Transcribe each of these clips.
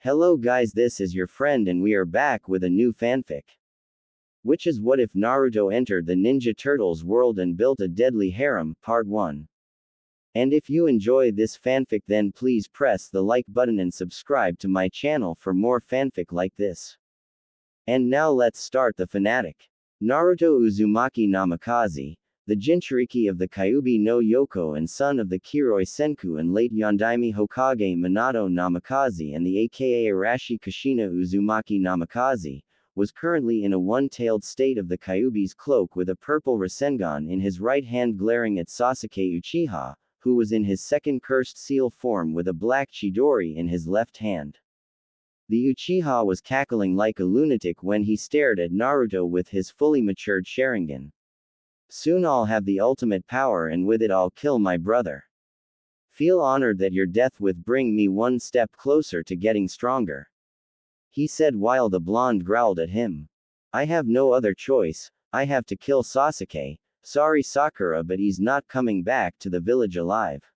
Hello guys, this is your friend and we are back with a new fanfic. Which is what if Naruto entered the Ninja Turtles world and built a deadly harem, part 1. And if you enjoy this fanfic then please press the like button and subscribe to my channel for more fanfic like this. And now let's start the fanatic. Naruto Uzumaki Namikaze, the Jinchuriki of the Kyuubi no Yoko and son of the Kiroi Senku and late Yondaime Hokage Minato Namikaze and the aka Arashi Kushina Uzumaki Namikaze, was currently in a one-tailed state of the Kyuubi's cloak with a purple Rasengan in his right hand glaring at Sasuke Uchiha, who was in his second cursed seal form with a black Chidori in his left hand. The Uchiha was cackling like a lunatic when he stared at Naruto with his fully matured Sharingan. Soon I'll have the ultimate power and with it I'll kill my brother. Feel honored that your death would bring me one step closer to getting stronger. He said while the blonde growled at him. I have no other choice, I have to kill Sasuke, sorry Sakura but he's not coming back to the village alive.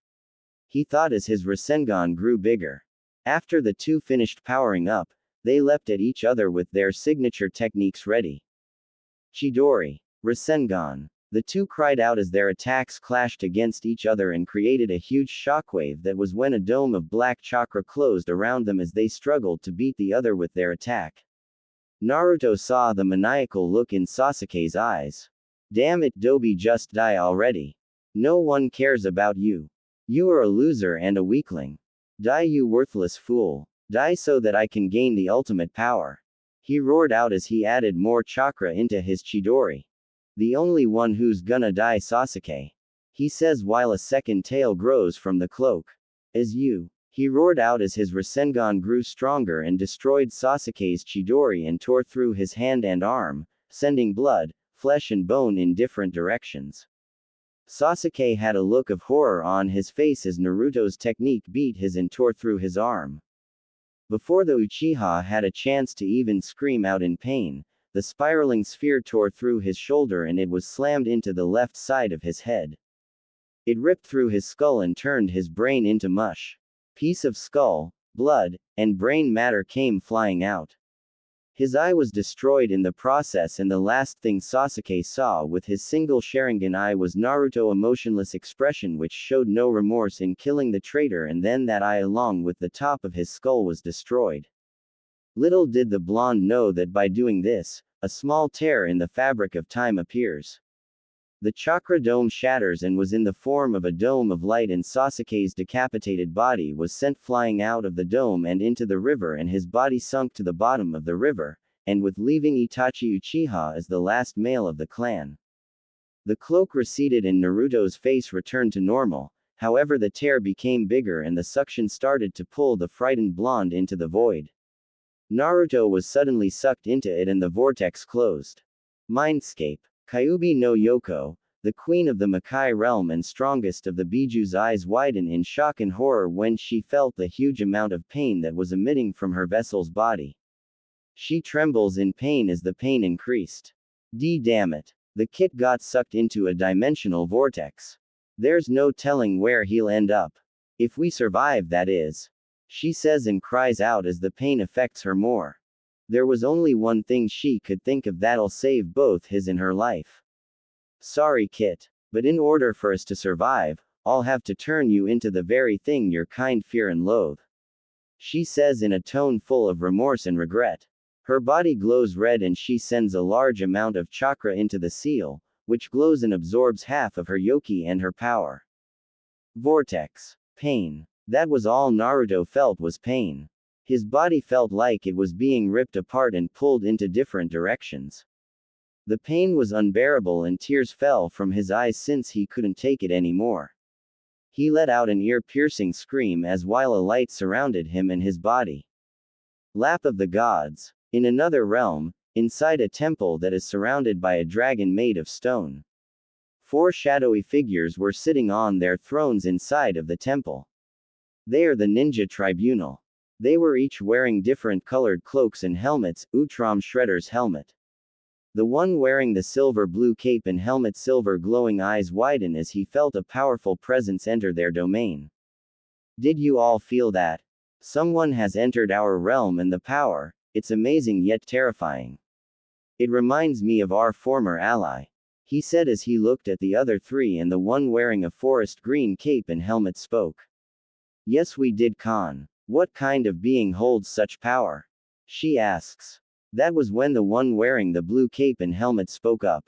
He thought as his Rasengan grew bigger. After the two finished powering up, they leapt at each other with their signature techniques ready. Chidori. Rasengan. The two cried out as their attacks clashed against each other and created a huge shockwave that was when a dome of black chakra closed around them as they struggled to beat the other with their attack. Naruto saw the maniacal look in Sasuke's eyes. Damn it, Dobi, just die already. No one cares about you. You are a loser and a weakling. Die, you worthless fool. Die so that I can gain the ultimate power. He roared out as he added more chakra into his Chidori. The only one who's gonna die, Sasuke. He says while a second tail grows from the cloak. As you. He roared out as his Rasengan grew stronger and destroyed Sasuke's Chidori and tore through his hand and arm, sending blood, flesh and bone in different directions. Sasuke had a look of horror on his face as Naruto's technique beat his and tore through his arm. Before the Uchiha had a chance to even scream out in pain, the spiraling sphere tore through his shoulder and it was slammed into the left side of his head. It ripped through his skull and turned his brain into mush. Piece of skull, blood, and brain matter came flying out. His eye was destroyed in the process and the last thing Sasuke saw with his single Sharingan eye was Naruto's emotionless expression which showed no remorse in killing the traitor and then that eye along with the top of his skull was destroyed. Little did the blonde know that by doing this, a small tear in the fabric of time appears. The chakra dome shatters and was in the form of a dome of light and Sasuke's decapitated body was sent flying out of the dome and into the river and his body sunk to the bottom of the river, and with leaving Itachi Uchiha as the last male of the clan. The cloak receded and Naruto's face returned to normal, however the tear became bigger and the suction started to pull the frightened blonde into the void. Naruto was suddenly sucked into it and the vortex closed. Mindscape. Kyuubi no Yoko, the queen of the Makai realm and strongest of the Biju's eyes widen in shock and horror when she felt the huge amount of pain that was emitting from her vessel's body. She trembles in pain as the pain increased. Damn it. The kid got sucked into a dimensional vortex. There's no telling where he'll end up. If we survive, that is. She says and cries out as the pain affects her more. There was only one thing she could think of that'll save both his and her life. Sorry Kit, but in order for us to survive, I'll have to turn you into the very thing your kind fear and loathe. She says in a tone full of remorse and regret. Her body glows red and she sends a large amount of chakra into the seal, which glows and absorbs half of her yoki and her power. Vortex. Pain. That was all Naruto felt was pain. His body felt like it was being ripped apart and pulled into different directions. The pain was unbearable and tears fell from his eyes since he couldn't take it anymore. He let out an ear-piercing scream as while a light surrounded him and his body. Lap of the gods. In another realm, inside a temple that is surrounded by a dragon made of stone. 4 shadowy figures were sitting on their thrones inside of the temple. They are the Ninja Tribunal. They were each wearing different colored cloaks and helmets, Utram Shredder's helmet. The one wearing the silver blue cape and helmet silver glowing eyes widen as he felt a powerful presence enter their domain. Did you all feel that? Someone has entered our realm and the power, it's amazing yet terrifying. It reminds me of our former ally, he said as he looked at the other three, and the one wearing a forest green cape and helmet spoke. Yes, we did, Khan. What kind of being holds such power? She asks. That was when the one wearing the blue cape and helmet spoke up.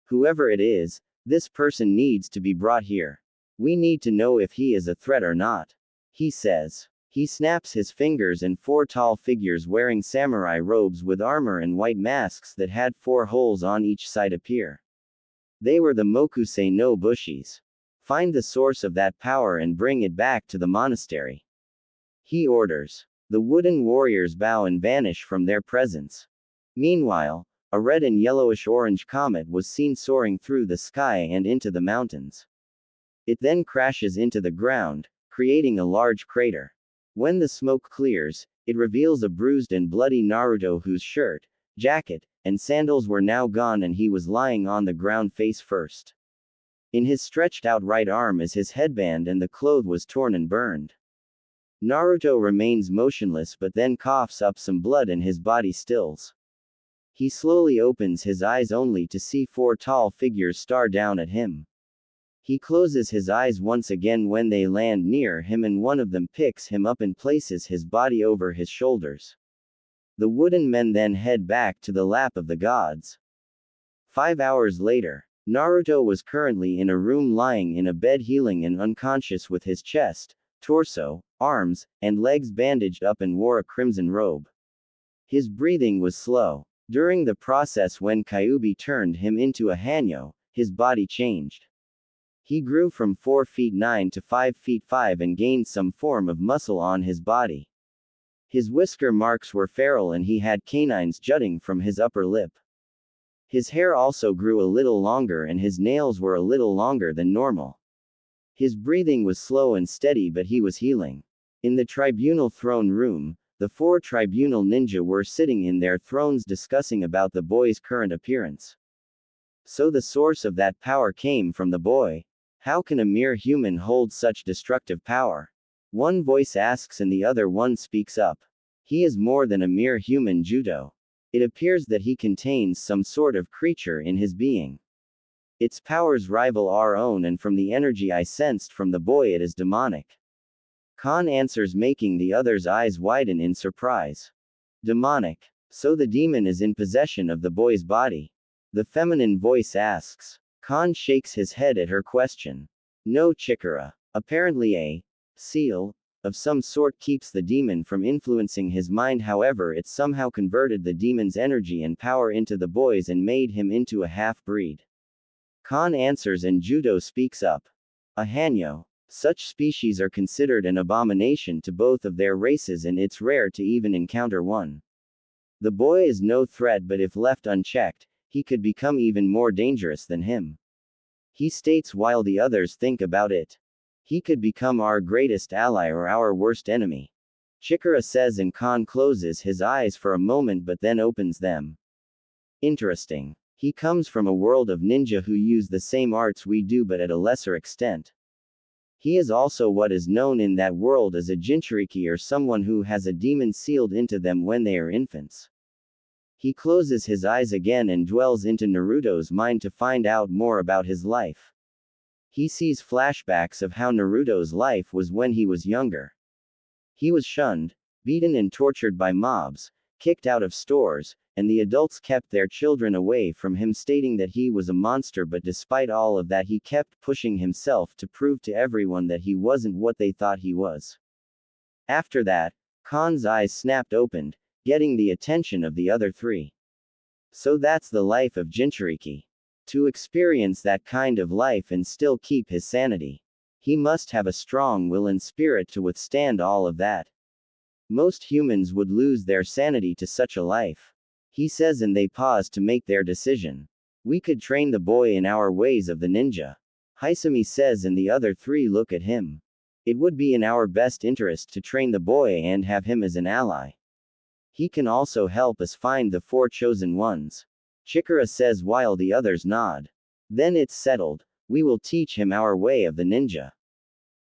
Whoever it is, this person needs to be brought here. We need to know if he is a threat or not, he says. He snaps his fingers and four tall figures wearing samurai robes with armor and white masks that had 4 holes on each side appear. They were the Mokusei no Bushis. Find the source of that power and bring it back to the monastery, he orders. The wooden warriors bow and vanish from their presence. Meanwhile, a red and yellowish-orange comet was seen soaring through the sky and into the mountains. It then crashes into the ground, creating a large crater. When the smoke clears, it reveals a bruised and bloody Naruto whose shirt, jacket, and sandals were now gone, and he was lying on the ground face first. In his stretched out right arm is his headband, and the cloth was torn and burned. Naruto remains motionless but then coughs up some blood and his body stills. He slowly opens his eyes only to see 4 tall figures stare down at him. He closes his eyes once again when they land near him, and one of them picks him up and places his body over his shoulders. The wooden men then head back to the lap of the gods. 5 hours later, Naruto was currently in a room lying in a bed healing and unconscious with his chest, torso, arms, and legs bandaged up and wore a crimson robe. His breathing was slow. During the process when Kyuubi turned him into a Hanyo, his body changed. He grew from 4 feet 9 to 5 feet 5 and gained some form of muscle on his body. His whisker marks were feral and he had canines jutting from his upper lip. His hair also grew a little longer and his nails were a little longer than normal. His breathing was slow and steady, but he was healing. In the tribunal throne room, the 4 tribunal ninja were sitting in their thrones discussing about the boy's current appearance. So the source of that power came from the boy. How can a mere human hold such destructive power? One voice asks and the other one speaks up. He is more than a mere human, Judo. It appears that he contains some sort of creature in his being. Its powers rival our own, and from the energy I sensed from the boy it is demonic. Khan answers, making the other's eyes widen in surprise. Demonic. So the demon is in possession of the boy's body? The feminine voice asks. Khan shakes his head at her question. No, Chikara. Apparently a seal of some sort keeps the demon from influencing his mind, however it somehow converted the demon's energy and power into the boy's and made him into a half-breed. Khan answers and Judo speaks up. A Hanyo. Such species are considered an abomination to both of their races, and it's rare to even encounter one. The boy is no threat, but if left unchecked, he could become even more dangerous than him. He states while the others think about it. He could become our greatest ally or our worst enemy. Chikara says, and Khan closes his eyes for a moment but then opens them. Interesting. He comes from a world of ninja who use the same arts we do but at a lesser extent. He is also what is known in that world as a Jinchuriki, or someone who has a demon sealed into them when they are infants. He closes his eyes again and dwells into Naruto's mind to find out more about his life. He sees flashbacks of how Naruto's life was when he was younger. He was shunned, beaten and tortured by mobs, kicked out of stores, and the adults kept their children away from him, stating that he was a monster, but despite all of that he kept pushing himself to prove to everyone that he wasn't what they thought he was. After that, Khan's eyes snapped open, getting the attention of the other 3. So that's the life of Jinchuriki. To experience that kind of life and still keep his sanity, he must have a strong will and spirit to withstand all of that. Most humans would lose their sanity to such a life, he says, and they pause to make their decision. We could train the boy in our ways of the ninja, Hisami says, and the other 3 look at him. It would be in our best interest to train the boy and have him as an ally. He can also help us find the 4 chosen ones, Chikara says while the others nod. Then it's settled. We will teach him our way of the ninja,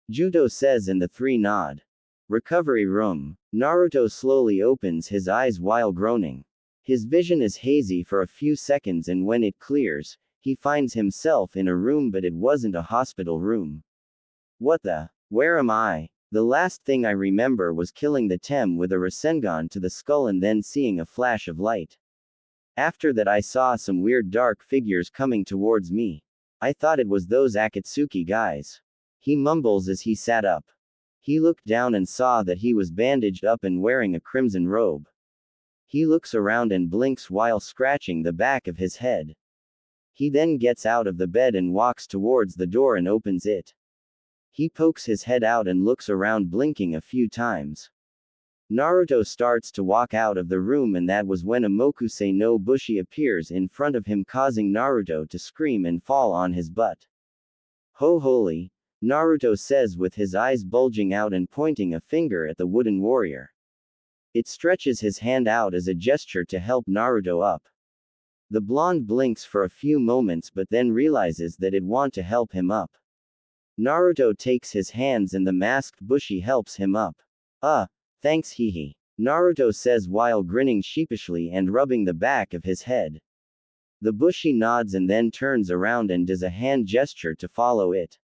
Judo says, and the 3 nod. Recovery room. Naruto slowly opens his eyes while groaning. His vision is hazy for a few seconds, and when it clears, he finds himself in a room, but it wasn't a hospital room. What the? Where am I? The last thing I remember was killing the Tem with a Rasengan to the skull and then seeing a flash of light. After that I saw some weird dark figures coming towards me. I thought it was those Akatsuki guys. He mumbles as he sat up. He looked down and saw that he was bandaged up and wearing a crimson robe. He looks around and blinks while scratching the back of his head. He then gets out of the bed and walks towards the door and opens it. He pokes his head out and looks around, blinking a few times. Naruto starts to walk out of the room, and that was when a Mokusei no Bushi appears in front of him, causing Naruto to scream and fall on his butt. Ho holy! Naruto says with his eyes bulging out and pointing a finger at the wooden warrior. It stretches his hand out as a gesture to help Naruto up. The blonde blinks for a few moments but then realizes that it want to help him up. Naruto takes his hands and the masked Bushi helps him up. Thanks hehe. Naruto says while grinning sheepishly and rubbing the back of his head. The Bushi nods and then turns around and does a hand gesture to follow it.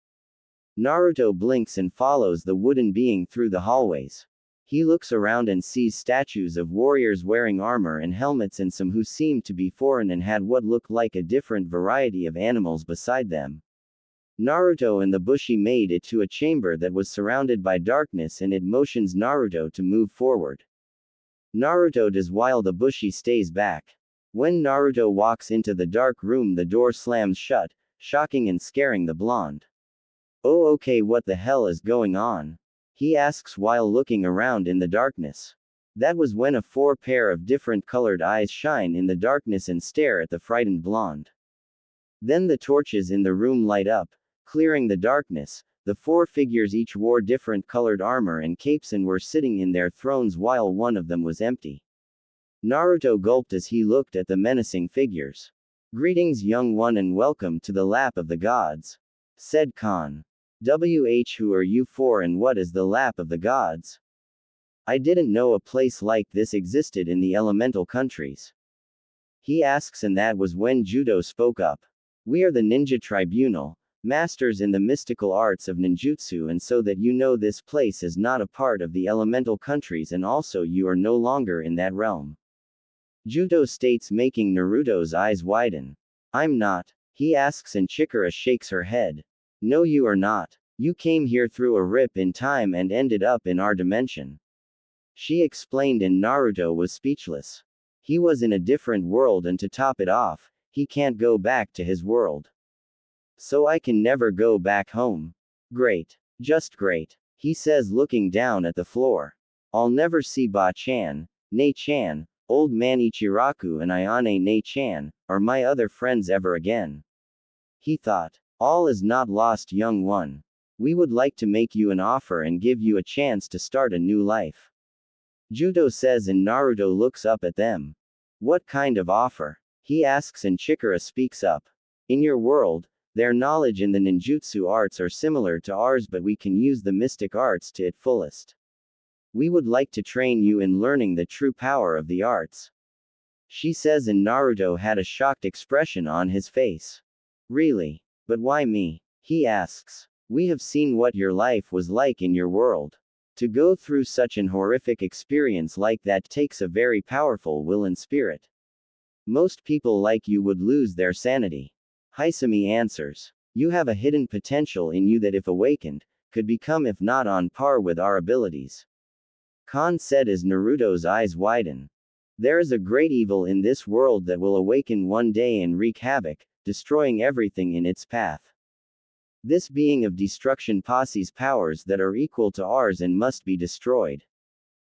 Naruto blinks and follows the wooden being through the hallways. He looks around and sees statues of warriors wearing armor and helmets, and some who seemed to be foreign and had what looked like a different variety of animals beside them. Naruto and the Bushi made it to a chamber that was surrounded by darkness, and it motions Naruto to move forward. Naruto does while the Bushi stays back. When Naruto walks into the dark room, the door slams shut, shocking and scaring the blonde. Oh okay, what the hell is going on? He asks while looking around in the darkness. That was when a four pair of different colored eyes shine in the darkness and stare at the frightened blonde. Then the torches in the room light up, clearing the darkness. The four figures each wore different colored armor and capes and were sitting in their thrones while one of them was empty. Naruto gulped as he looked at the menacing figures. Greetings young one and welcome to the lap of the gods, said Khan. Who are you for and what is the lap of the gods? I didn't know a place like this existed in the elemental countries. He asks, and that was when Judo spoke up. We are the Ninja Tribunal, masters in the mystical arts of ninjutsu, and so that you know, this place is not a part of the elemental countries, and also you are no longer in that realm. Judo states, making Naruto's eyes widen. I'm not. He asks, and Chikara shakes her head. No, you are not. You came here through a rip in time and ended up in our dimension. She explained, and Naruto was speechless. He was in a different world, and to top it off, he can't go back to his world. So I can never go back home. Great. Just great. He says, looking down at the floor. I'll never see Ba-chan, Nei-chan, old man Ichiraku, and Ayane Nei-chan, or my other friends ever again. He thought. All is not lost, young one. We would like to make you an offer and give you a chance to start a new life. Judo says, and Naruto looks up at them. What kind of offer? He asks, and Chikara speaks up. In your world, their knowledge in the ninjutsu arts are similar to ours, but we can use the mystic arts to its fullest. We would like to train you in learning the true power of the arts. She says, and Naruto had a shocked expression on his face. Really? But why me? He asks. We have seen what your life was like in your world. To go through such an horrific experience like that takes a very powerful will and spirit. Most people like you would lose their sanity. Hisami answers. You have a hidden potential in you that, if awakened, could become, if not on par with our abilities. Khan said as Naruto's eyes widen. There is a great evil in this world that will awaken one day and wreak havoc, destroying everything in its path. This being of destruction possesses powers that are equal to ours and must be destroyed.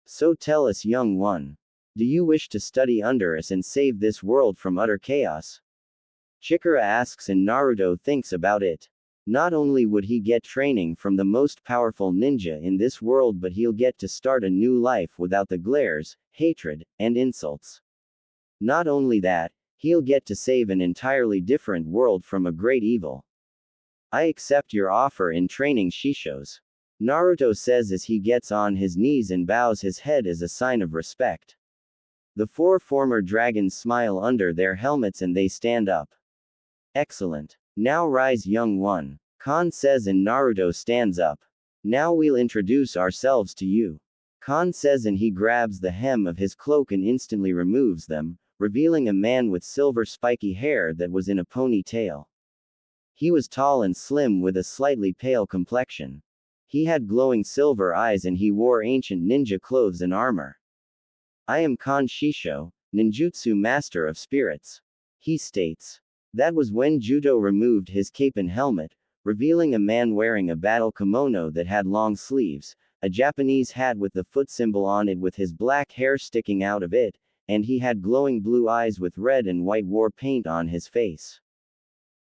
So tell us, young one. Do you wish to study under us and save this world from utter chaos? Chikara asks, and Naruto thinks about it. Not only would he get training from the most powerful ninja in this world, but he'll get to start a new life without the glares, hatred, and insults. Not only that, he'll get to save an entirely different world from a great evil. I accept your offer in training Shisho's. Naruto says as he gets on his knees and bows his head as a sign of respect. The four former dragons smile under their helmets and they stand up. Excellent. Now rise, young one. Khan says and Naruto stands up. Now we'll introduce ourselves to you. Khan says and he grabs the hem of his cloak and instantly removes them, revealing a man with silver spiky hair that was in a ponytail. He was tall and slim with a slightly pale complexion. He had glowing silver eyes and he wore ancient ninja clothes and armor. I am Kan Shisho, ninjutsu master of spirits. He states. That was when Judo removed his cape and helmet, revealing a man wearing a battle kimono that had long sleeves, a Japanese hat with the foot symbol on it with his black hair sticking out of it, and he had glowing blue eyes with red and white war paint on his face.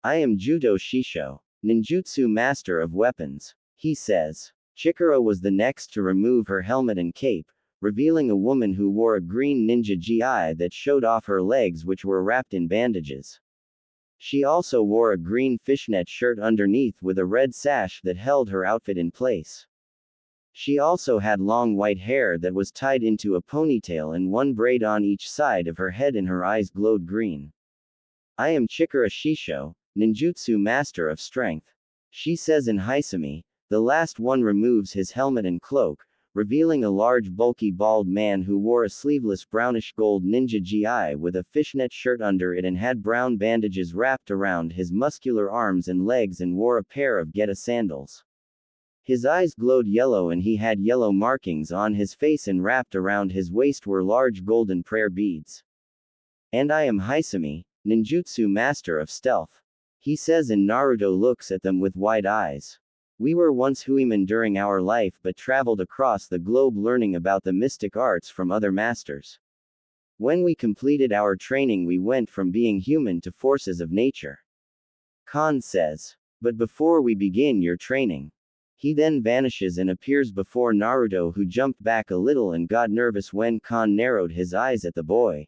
I am Judo Shisho, ninjutsu master of weapons. He says. Chikara was the next to remove her helmet and cape, revealing a woman who wore a green ninja gi that showed off her legs which were wrapped in bandages. She also wore a green fishnet shirt underneath with a red sash that held her outfit in place. She also had long white hair that was tied into a ponytail and one braid on each side of her head and her eyes glowed green. I am Chikara Shisho, ninjutsu master of strength. She says in Hisami. The last one removes his helmet and cloak, revealing a large bulky bald man who wore a sleeveless brownish gold ninja gi with a fishnet shirt under it and had brown bandages wrapped around his muscular arms and legs and wore a pair of Geta sandals. His eyes glowed yellow and he had yellow markings on his face and wrapped around his waist were large golden prayer beads. And I am Hisami, ninjutsu master of stealth. He says and Naruto looks at them with wide eyes. We were once human during our life but traveled across the globe learning about the mystic arts from other masters. When we completed our training we went from being human to forces of nature. Khan says. But before we begin your training. He then vanishes and appears before Naruto who jumped back a little and got nervous when Khan narrowed his eyes at the boy.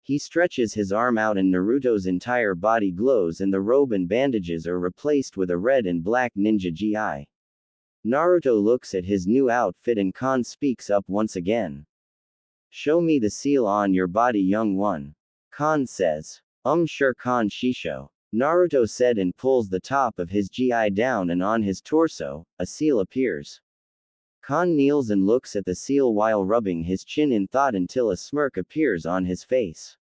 He stretches his arm out and Naruto's entire body glows and the robe and bandages are replaced with a red and black ninja gi. Naruto looks at his new outfit and Khan speaks up once again. Show me the seal on your body, young one. Khan says. Sure Kan Shisho. Naruto said and pulls the top of his gi down and on his torso, a seal appears. Khan kneels and looks at the seal while rubbing his chin in thought until a smirk appears on his face.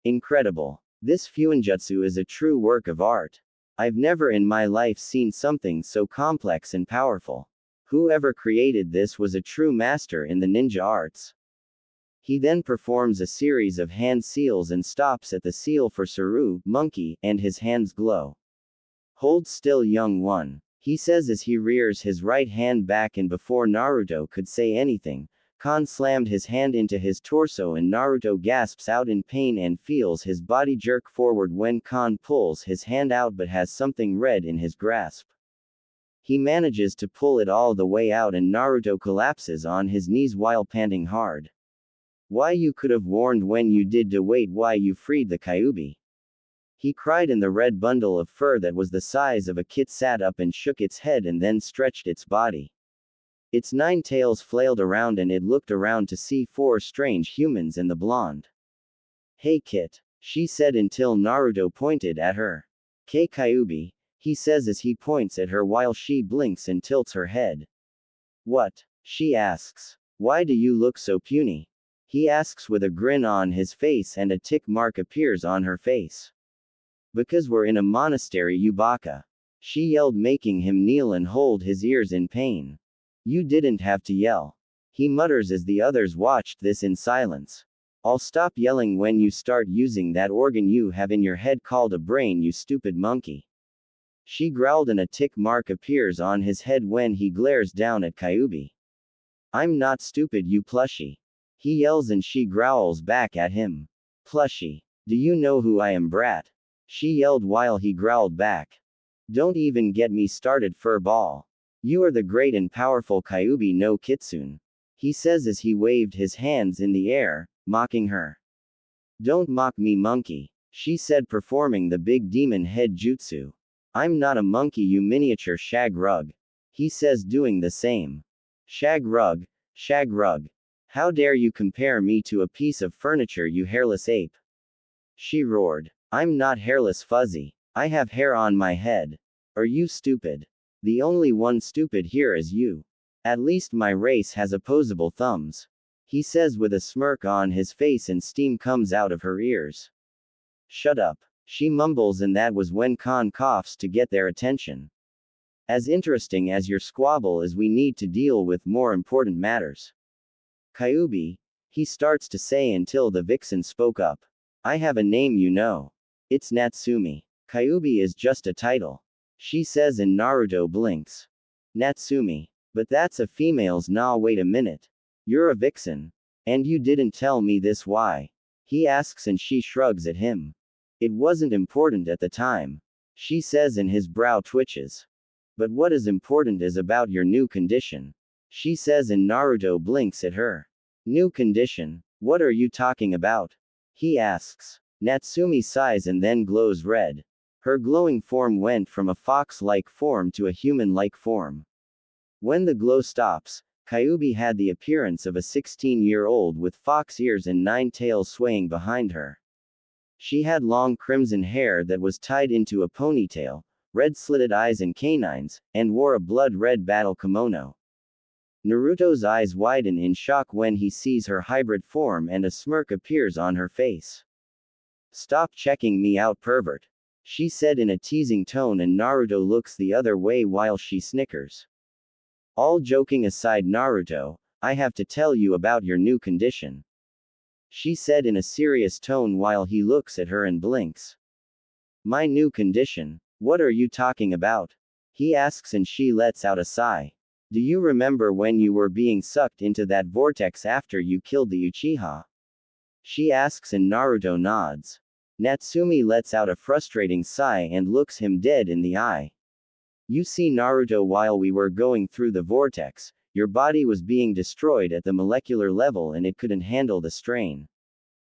Incredible. This fuinjutsu is a true work of art. I've never in my life seen something so complex and powerful. Whoever created this was a true master in the ninja arts. He then performs a series of hand seals and stops at the seal for Saru, monkey, and his hands glow. Hold still, young one. He says as he rears his right hand back and before Naruto could say anything, Khan slammed his hand into his torso and Naruto gasps out in pain and feels his body jerk forward when Khan pulls his hand out but has something red in his grasp. He manages to pull it all the way out and Naruto collapses on his knees while panting hard. Why you could have warned when you did to wait why you freed the Kyuubi. He cried and the red bundle of fur that was the size of a kit sat up and shook its head and then stretched its body. Its 9 tails flailed around and it looked around to see 4 strange humans and the blonde. Hey Kit, she said until Naruto pointed at her. K Kyuubi, he says as he points at her while she blinks and tilts her head. What? She asks. Why do you look so puny? He asks with a grin on his face and a tick mark appears on her face. Because we're in a monastery, Yubaka. She yelled, making him kneel and hold his ears in pain. You didn't have to yell. He mutters as the others watched this in silence. I'll stop yelling when you start using that organ you have in your head called a brain, you stupid monkey. She growled and a tick mark appears on his head when he glares down at Kyuubi. I'm not stupid, you plushie. He yells and she growls back at him. Plushie. Do you know who I am, brat? She yelled while he growled back. Don't even get me started, fur ball. You are the great and powerful Kyuubi no Kitsune. He says as he waved his hands in the air, mocking her. Don't mock me, monkey. She said, performing the big demon head jutsu. I'm not a monkey, you miniature shag rug. he says, doing the same. Shag rug, shag rug. How dare you compare me to a piece of furniture, you hairless ape? She roared. I'm not hairless, Fuzzy. I have hair on my head. Are you stupid? The only one stupid here is you. At least my race has opposable thumbs, he says with a smirk on his face, and steam comes out of her ears. Shut up, she mumbles, and that was when Khan coughs to get their attention. As interesting as your squabble is, we need to deal with more important matters. Kyubi, he starts to say, until the vixen spoke up. I have a name, you know. It's Natsumi. Kyubi is just a title, she says, and Naruto blinks. Natsumi. But that's a female's. Nah, wait a minute. You're a vixen. And you didn't tell me this, why? He asks, and she shrugs at him. It wasn't important at the time, she says, and his brow twitches. But what is important is about your new condition, she says, and Naruto blinks at her. New condition? What are you talking about? He asks. Natsumi sighs and then glows red. Her glowing form went from a fox-like form to a human-like form. When the glow stops, Kyubi had the appearance of a 16-year-old with fox ears and 9 tails swaying behind her. She had long crimson hair that was tied into a ponytail, red slitted eyes and canines, and wore a blood-red battle kimono. Naruto's eyes widen in shock when he sees her hybrid form, and a smirk appears on her face. Stop checking me out, pervert, she said in a teasing tone, and Naruto looks the other way while she snickers. All joking aside, Naruto, I have to tell you about your new condition, she said in a serious tone while he looks at her and blinks. My new condition? What are you talking about? He asks, and she lets out a sigh. Do you remember when you were being sucked into that vortex after you killed the Uchiha? She asks, and Naruto nods. Natsumi lets out a frustrating sigh and looks him dead in the eye. You see, Naruto, while we were going through the vortex, your body was being destroyed at the molecular level and it couldn't handle the strain,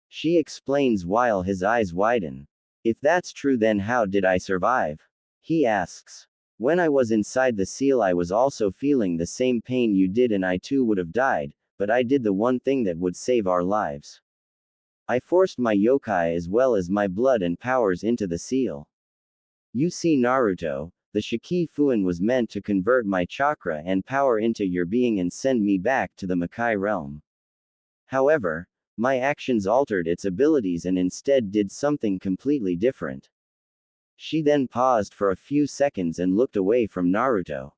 she explains while his eyes widen. If that's true, then how did I survive? He asks. When I was inside the seal, I was also feeling the same pain you did, and I too would have died, but I did the one thing that would save our lives. I forced my yokai as well as my blood and powers into the seal. You see, Naruto, the Shiki Fuin was meant to convert my chakra and power into your being and send me back to the Makai realm. However, my actions altered its abilities and instead did something completely different. She then paused for a few seconds and looked away from Naruto.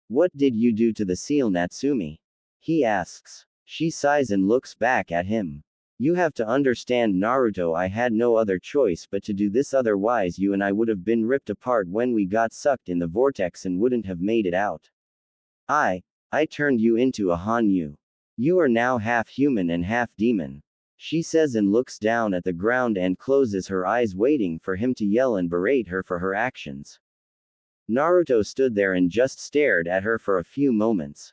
What did you do to the seal, Natsumi? He asks. She sighs and looks back at him. You have to understand, Naruto, I had no other choice but to do this, otherwise you and I would have been ripped apart when we got sucked in the vortex and wouldn't have made it out. I turned you into a Hanyu. You are now half human and half demon, she says, and looks down at the ground and closes her eyes, waiting for him to yell and berate her for her actions. Naruto stood there and just stared at her for a few moments.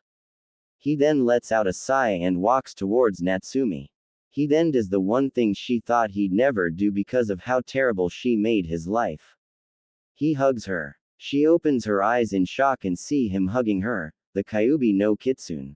He then lets out a sigh and walks towards Natsumi. He then does the one thing she thought he'd never do because of how terrible she made his life. He hugs her. She opens her eyes in shock and see him hugging her, the Kyubi no Kitsune.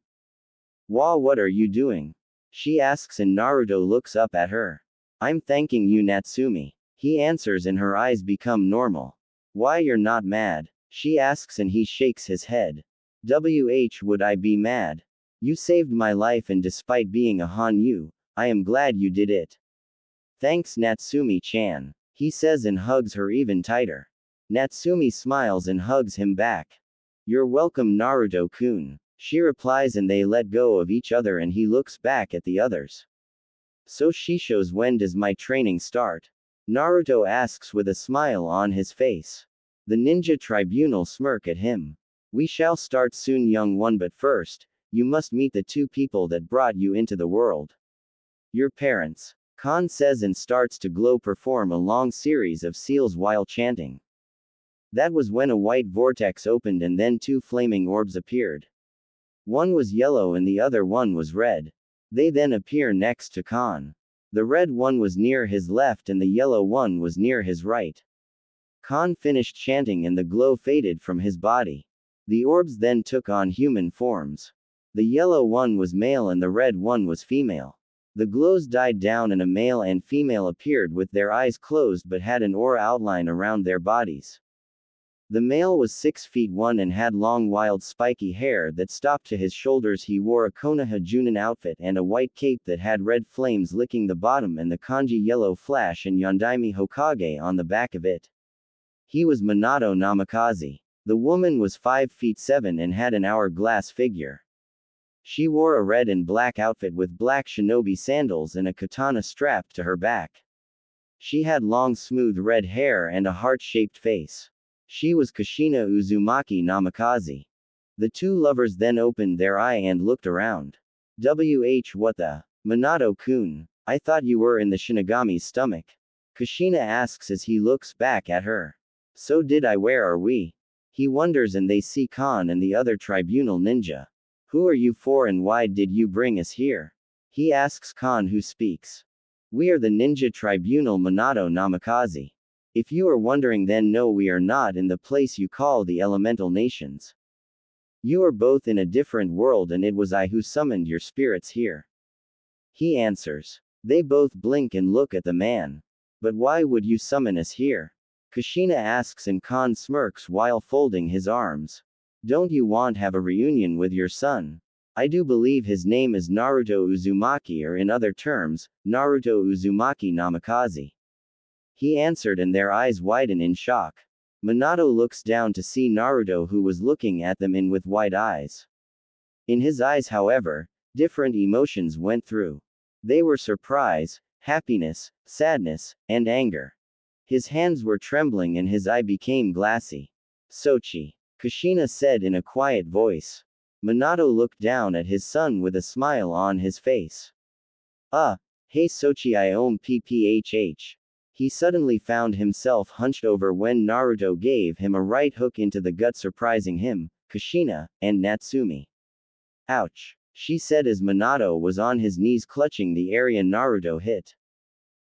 What are you doing? She asks, and Naruto looks up at her. I'm thanking you, Natsumi, he answers, and her eyes become normal. Why, you're not mad? She asks, and he shakes his head. Would I be mad? You saved my life, and despite being a Hanyu, I am glad you did it. Thanks, Natsumi-chan, he says, and hugs her even tighter. Natsumi smiles and hugs him back. You're welcome, Naruto-kun, she replies, and they let go of each other, and he looks back at the others. So she shows, when does my training start? Naruto asks with a smile on his face. The ninja tribunal smirk at him. We shall start soon, young one, but first, you must meet the 2 people that brought you into the world. Your parents, Khan says, and starts to glow perform a long series of seals while chanting. That was when a white vortex opened and then 2 flaming orbs appeared. One was yellow and the other one was red. They then appear next to Khan. The red one was near his left and the yellow one was near his right. Khan finished chanting and the glow faded from his body. The orbs then took on human forms. The yellow one was male and the red one was female. The glows died down and a male and female appeared with their eyes closed but had an aura outline around their bodies. The male was 6 feet 1 and had long wild spiky hair that stopped to his shoulders. He wore a Konoha Junin outfit and a white cape that had red flames licking the bottom and the kanji yellow flash and Yondaime Hokage on the back of it. He was Minato Namikaze. The woman was 5 feet 7 and had an hourglass figure. She wore a red and black outfit with black shinobi sandals and a katana strapped to her back. She had long smooth red hair and a heart-shaped face. She was Kushina Uzumaki Namikaze. The two lovers then opened their eye and looked around. What the? Minato-kun, I thought you were in the Shinigami's stomach. Kushina asks as he looks back at her. So did I. Where are we? He wonders and they see Khan and the other tribunal ninja. Who are you for and why did you bring us here? He asks Khan, who speaks. We are the ninja tribunal Minato Namikaze. If you are wondering, then no, we are not in the place you call the elemental nations. You are both in a different world and it was I who summoned your spirits here. He answers. They both blink and look at the man. But why would you summon us here? Kushina asks and Khan smirks while folding his arms. Don't you want to have a reunion with your son? I do believe his name is Naruto Uzumaki, or in other terms, Naruto Uzumaki Namikaze. He answered and their eyes widen in shock. Minato looks down to see Naruto, who was looking at them with wide eyes. In his eyes, however, different emotions went through. They were surprise, happiness, sadness, and anger. His hands were trembling and his eye became glassy. Sochi, Kushina said in a quiet voice. Minato looked down at his son with a smile on his face. Hey Sochi, I own PPHH. He suddenly found himself hunched over when Naruto gave him a right hook into the gut, surprising him, Kushina, and Natsumi. Ouch, she said as Minato was on his knees clutching the area Naruto hit.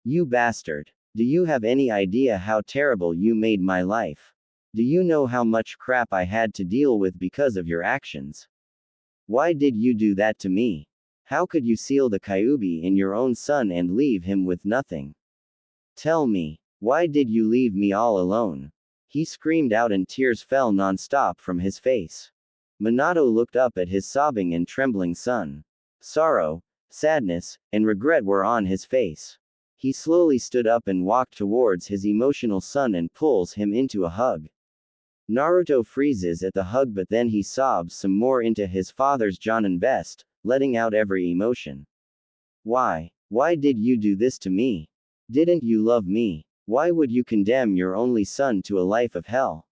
You bastard. Do you have any idea how terrible you made my life? Do you know how much crap I had to deal with because of your actions? Why did you do that to me? How could you seal the Kyuubi in your own son and leave him with nothing? Tell me, why did you leave me all alone? He screamed out and tears fell non-stop from his face. Minato looked up at his sobbing and trembling son. Sorrow, sadness, and regret were on his face. He slowly stood up and walked towards his emotional son and pulls him into a hug. Naruto freezes at the hug, but then he sobs some more into his father's Jonin vest, letting out every emotion. Why did you do this to me? Didn't you love me? Why would you condemn your only son to a life of hell?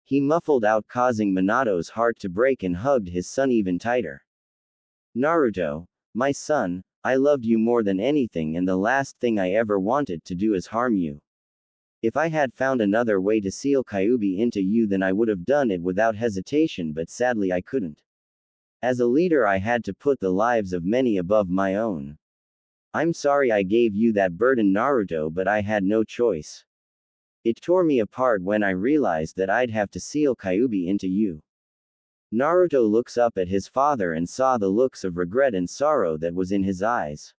He muffled out, causing Minato's heart to break, and hugged his son even tighter. Naruto, my son, I loved you more than anything, and the last thing I ever wanted to do is harm you. If I had found another way to seal Kyuubi into you, then I would have done it without hesitation, but sadly I couldn't. As a leader, I had to put the lives of many above my own. I'm sorry I gave you that burden, Naruto, but I had no choice. It tore me apart when I realized that I'd have to seal Kyuubi into you. Naruto looks up at his father and saw the looks of regret and sorrow that was in his eyes.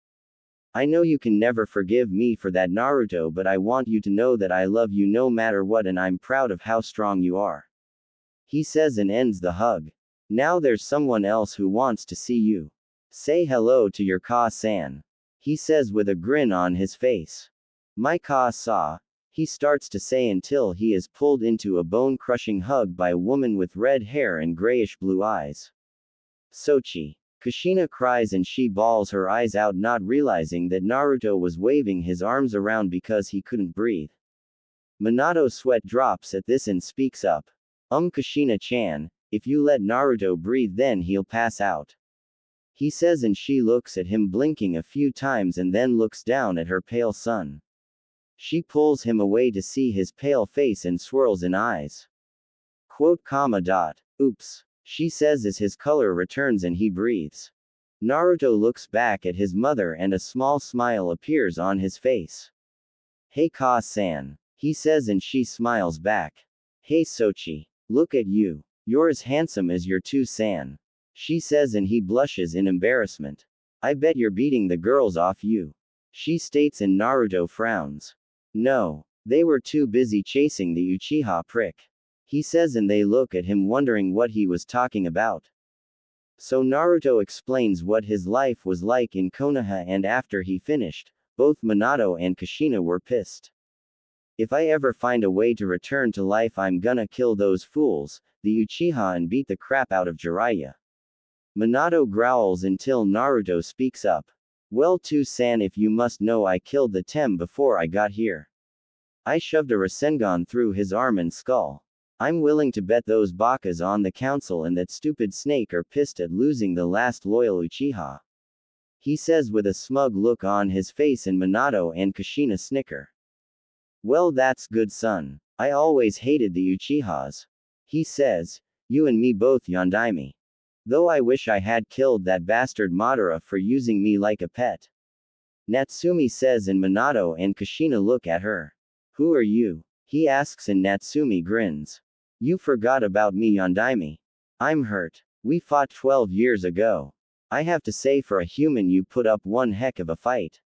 I know you can never forgive me for that, Naruto, but I want you to know that I love you no matter what, and I'm proud of how strong you are. He says and ends the hug. Now there's someone else who wants to see you. Say hello to your Ka-san. He says with a grin on his face. My Ka-sa. He starts to say until he is pulled into a bone-crushing hug by a woman with red hair and grayish-blue eyes. Sochi. Kushina cries and she bawls her eyes out, not realizing that Naruto was waving his arms around because he couldn't breathe. Minato's sweat drops at this and speaks up. Kushina-chan, if you let Naruto breathe then he'll pass out. He says and she looks at him, blinking a few times, and then looks down at her pale son. She pulls him away to see his pale face and swirls in eyes. Oops, she says as his color returns and he breathes. Naruto looks back at his mother and a small smile appears on his face. Hey Ka-san, he says and she smiles back. Hey Sochi, look at you. You're as handsome as your 2-san. She says and he blushes in embarrassment. I bet you're beating the girls off you. She states and Naruto frowns. No. They were too busy chasing the Uchiha prick. He says and they look at him wondering what he was talking about. So Naruto explains what his life was like in Konoha and after he finished, both Minato and Kushina were pissed. If I ever find a way to return to life I'm gonna kill those fools, the Uchiha and beat the crap out of Jiraiya. Minato growls until Naruto speaks up. Well 2-san if you must know I killed the Tem before I got here. I shoved a Rasengan through his arm and skull. I'm willing to bet those Bakas on the council and that stupid snake are pissed at losing the last loyal Uchiha. He says with a smug look on his face and Minato and Kushina snicker. Well that's good son. I always hated the Uchihas. He says, you and me both Yondaime. Though I wish I had killed that bastard Madara for using me like a pet. Natsumi says and Minato and Kushina look at her. Who are you? He asks and Natsumi grins. You forgot about me Yondaime. I'm hurt. We fought 12 years ago. I have to say for a human you put up one heck of a fight.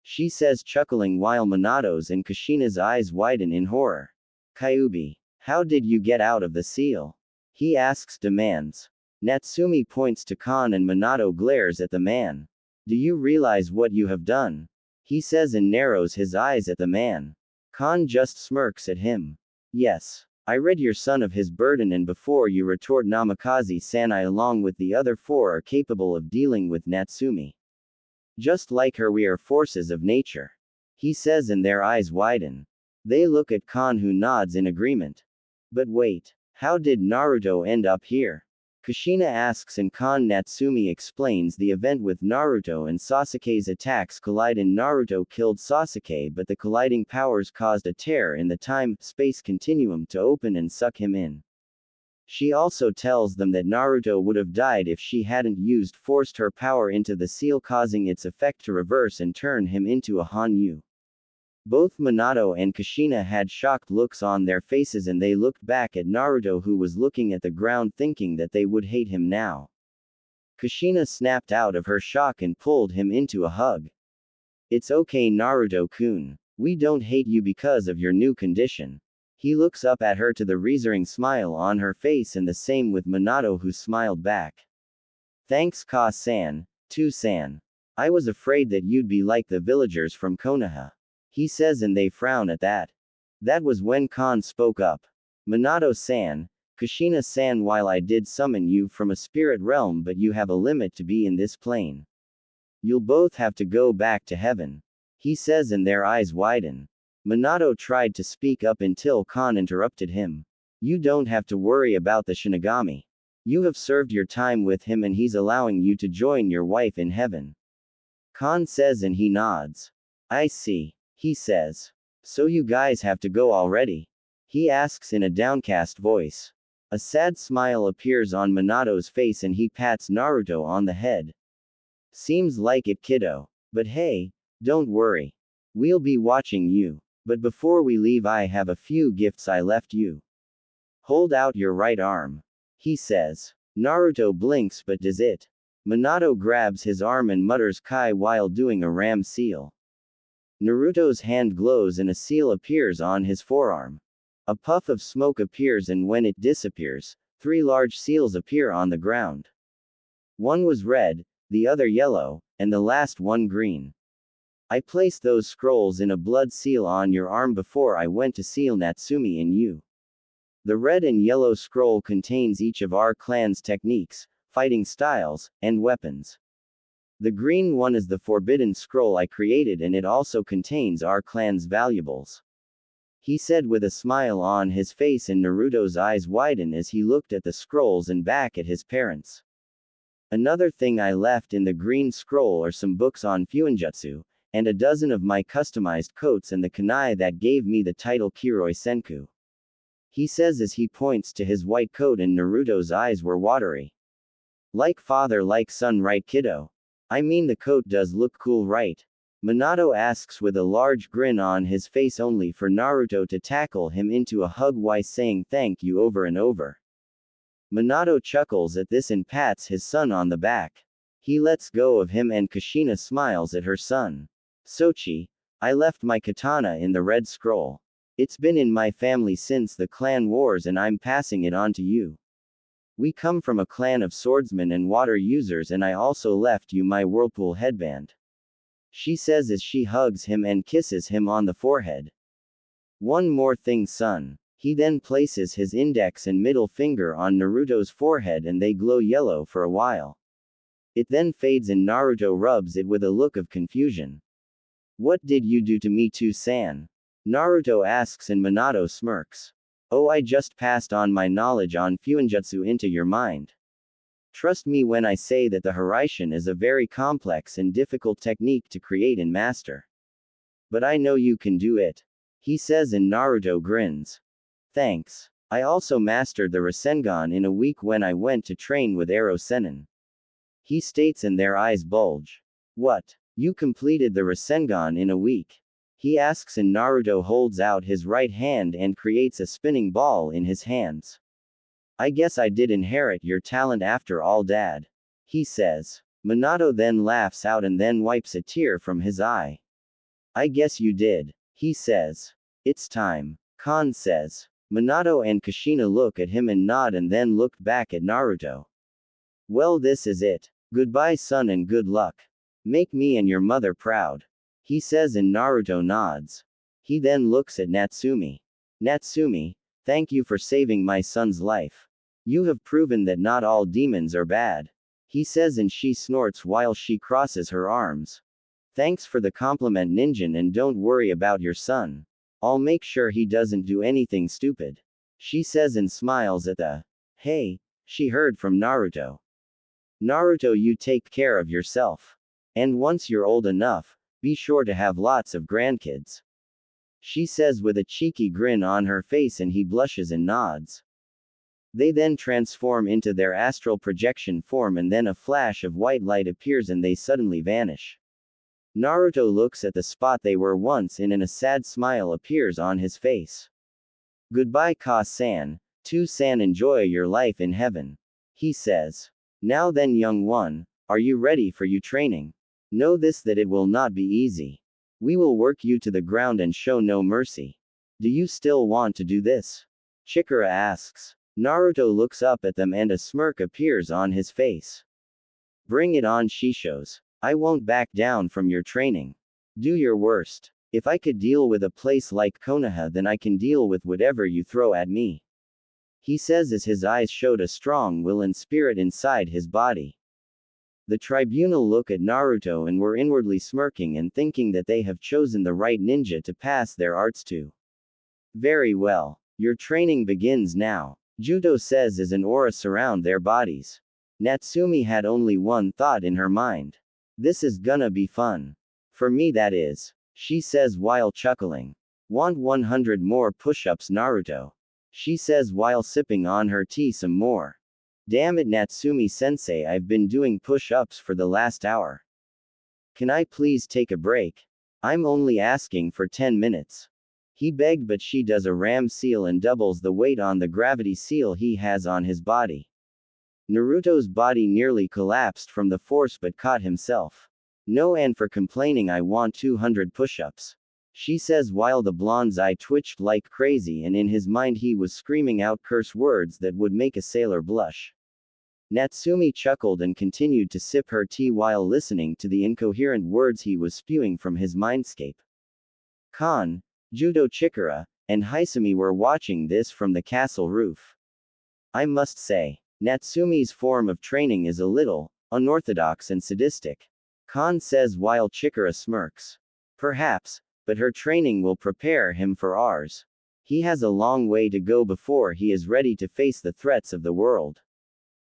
She says chuckling while Minato's and Kushina's eyes widen in horror. Kyuubi, how did you get out of the seal? He asks demands. Natsumi points to Kon and Minato glares at the man. Do you realize what you have done? He says and narrows his eyes at the man. Kon just smirks at him. Yes. I rid your son of his burden and before you retort Namikaze-san I along with the other 4 are capable of dealing with Natsumi. Just like her we are forces of nature. He says and their eyes widen. They look at Kon who nods in agreement. But wait. How did Naruto end up here? Kushina asks and Kon Natsumi explains the event with Naruto and Sasuke's attacks collide and Naruto killed Sasuke but the colliding powers caused a tear in the time-space continuum to open and suck him in. She also tells them that Naruto would have died if she hadn't forced her power into the seal causing its effect to reverse and turn him into a Hanyu. Both Minato and Kushina had shocked looks on their faces and they looked back at Naruto who was looking at the ground thinking that they would hate him now. Kushina snapped out of her shock and pulled him into a hug. It's okay Naruto-kun. We don't hate you because of your new condition. He looks up at her to the reassuring smile on her face and the same with Minato who smiled back. Thanks Ka-san, 2-san. I was afraid that you'd be like the villagers from Konoha. He says and they frown at that. That was when Kon spoke up. Minato-san, Kushina-san while I did summon you from a spirit realm but you have a limit to be in this plane. You'll both have to go back to heaven. He says and their eyes widen. Minato tried to speak up until Kon interrupted him. You don't have to worry about the Shinigami. You have served your time with him and he's allowing you to join your wife in heaven. Kon says and he nods. I see. He says. So you guys have to go already? He asks in a downcast voice. A sad smile appears on Minato's face and he pats Naruto on the head. Seems like it kiddo. But hey, don't worry. We'll be watching you. But before we leave I have a few gifts I left you. Hold out your right arm. He says. Naruto blinks but does it. Minato grabs his arm and mutters Kai while doing a ram seal. Naruto's hand glows and a seal appears on his forearm. A puff of smoke appears and when it disappears, 3 large seals appear on the ground. One was red, the other yellow, and the last one green. I placed those scrolls in a blood seal on your arm before I went to seal Natsumi and you. The red and yellow scroll contains each of our clan's techniques, fighting styles, and weapons. The green one is the forbidden scroll I created and it also contains our clan's valuables. He said with a smile on his face and Naruto's eyes widen as he looked at the scrolls and back at his parents. Another thing I left in the green scroll are some books on Fuinjutsu, and a dozen of my customized coats and the kunai that gave me the title Kiroi Senku. He says as he points to his white coat and Naruto's eyes were watery. Like father like son right kiddo? I mean the coat does look cool right? Minato asks with a large grin on his face only for Naruto to tackle him into a hug while saying thank you over and over. Minato chuckles at this and pats his son on the back. He lets go of him and Kushina smiles at her son. Sochi, I left my katana in the red scroll. It's been in my family since the clan wars and I'm passing it on to you. We come from a clan of swordsmen and water users and I also left you my whirlpool headband. She says as she hugs him and kisses him on the forehead. One more thing, son. He then places his index and middle finger on Naruto's forehead and they glow yellow for a while. It then fades and Naruto rubs it with a look of confusion. What did you do to me too, San? Naruto asks and Minato smirks. Oh, I just passed on my knowledge on Fuinjutsu into your mind. Trust me when I say that the Haraishin is a very complex and difficult technique to create and master. But I know you can do it. He says and Naruto grins. Thanks. I also mastered the Rasengan in a week when I went to train with Ero Sennin. He states and their eyes bulge. What? You completed the Rasengan in a week? He asks and Naruto holds out his right hand and creates a spinning ball in his hands. I guess I did inherit your talent after all, Dad. He says. Minato then laughs out and then wipes a tear from his eye. I guess you did. He says. It's time. Khan says. Minato and Kushina look at him and nod and then look back at Naruto. Well, this is it. Goodbye, son, and good luck. Make me and your mother proud. He says and Naruto nods. He then looks at Natsumi. Natsumi, thank you for saving my son's life. You have proven that not all demons are bad. He says and she snorts while she crosses her arms. Thanks for the compliment, Ninjin, and don't worry about your son. I'll make sure he doesn't do anything stupid. She says and smiles at the hey she heard from Naruto. Naruto, you take care of yourself. And once you're old enough, be sure to have lots of grandkids. She says with a cheeky grin on her face and he blushes and nods. They then transform into their astral projection form and then a flash of white light appears and they suddenly vanish. Naruto looks at the spot they were once in and a sad smile appears on his face. Goodbye, Ka-san. To-san, enjoy your life in heaven. He says. Now then, young one, are you ready for your training? Know this, that it will not be easy. We will work you to the ground and show no mercy. Do you still want to do this? Chikara asks. Naruto looks up at them and a smirk appears on his face. Bring it on, Shishos. I won't back down from your training. Do your worst. If I could deal with a place like Konoha, then I can deal with whatever you throw at me. He says as his eyes showed a strong will and spirit inside his body. The tribunal look at Naruto and were inwardly smirking and thinking that they have chosen the right ninja to pass their arts to. Very well. Your training begins now. Judo says as an aura surround their bodies. Natsumi had only one thought in her mind. This is gonna be fun. For me, that is. She says while chuckling. Want 100 more push-ups, Naruto? She says while sipping on her tea some more. Damn it, Natsumi-sensei, I've been doing push-ups for the last hour. Can I please take a break? I'm only asking for 10 minutes. He begged, but she does a ram seal and doubles the weight on the gravity seal he has on his body. Naruto's body nearly collapsed from the force but caught himself. No, and for complaining, I want 200 push-ups. She says while the blonde's eye twitched like crazy and in his mind he was screaming out curse words that would make a sailor blush. Natsumi chuckled and continued to sip her tea while listening to the incoherent words he was spewing from his mindscape. Khan, Judo, Chikara, and Hisumi were watching this from the castle roof. I must say, Natsumi's form of training is a little unorthodox and sadistic. Khan says while Chikara smirks. Perhaps, but her training will prepare him for ours. He has a long way to go before he is ready to face the threats of the world.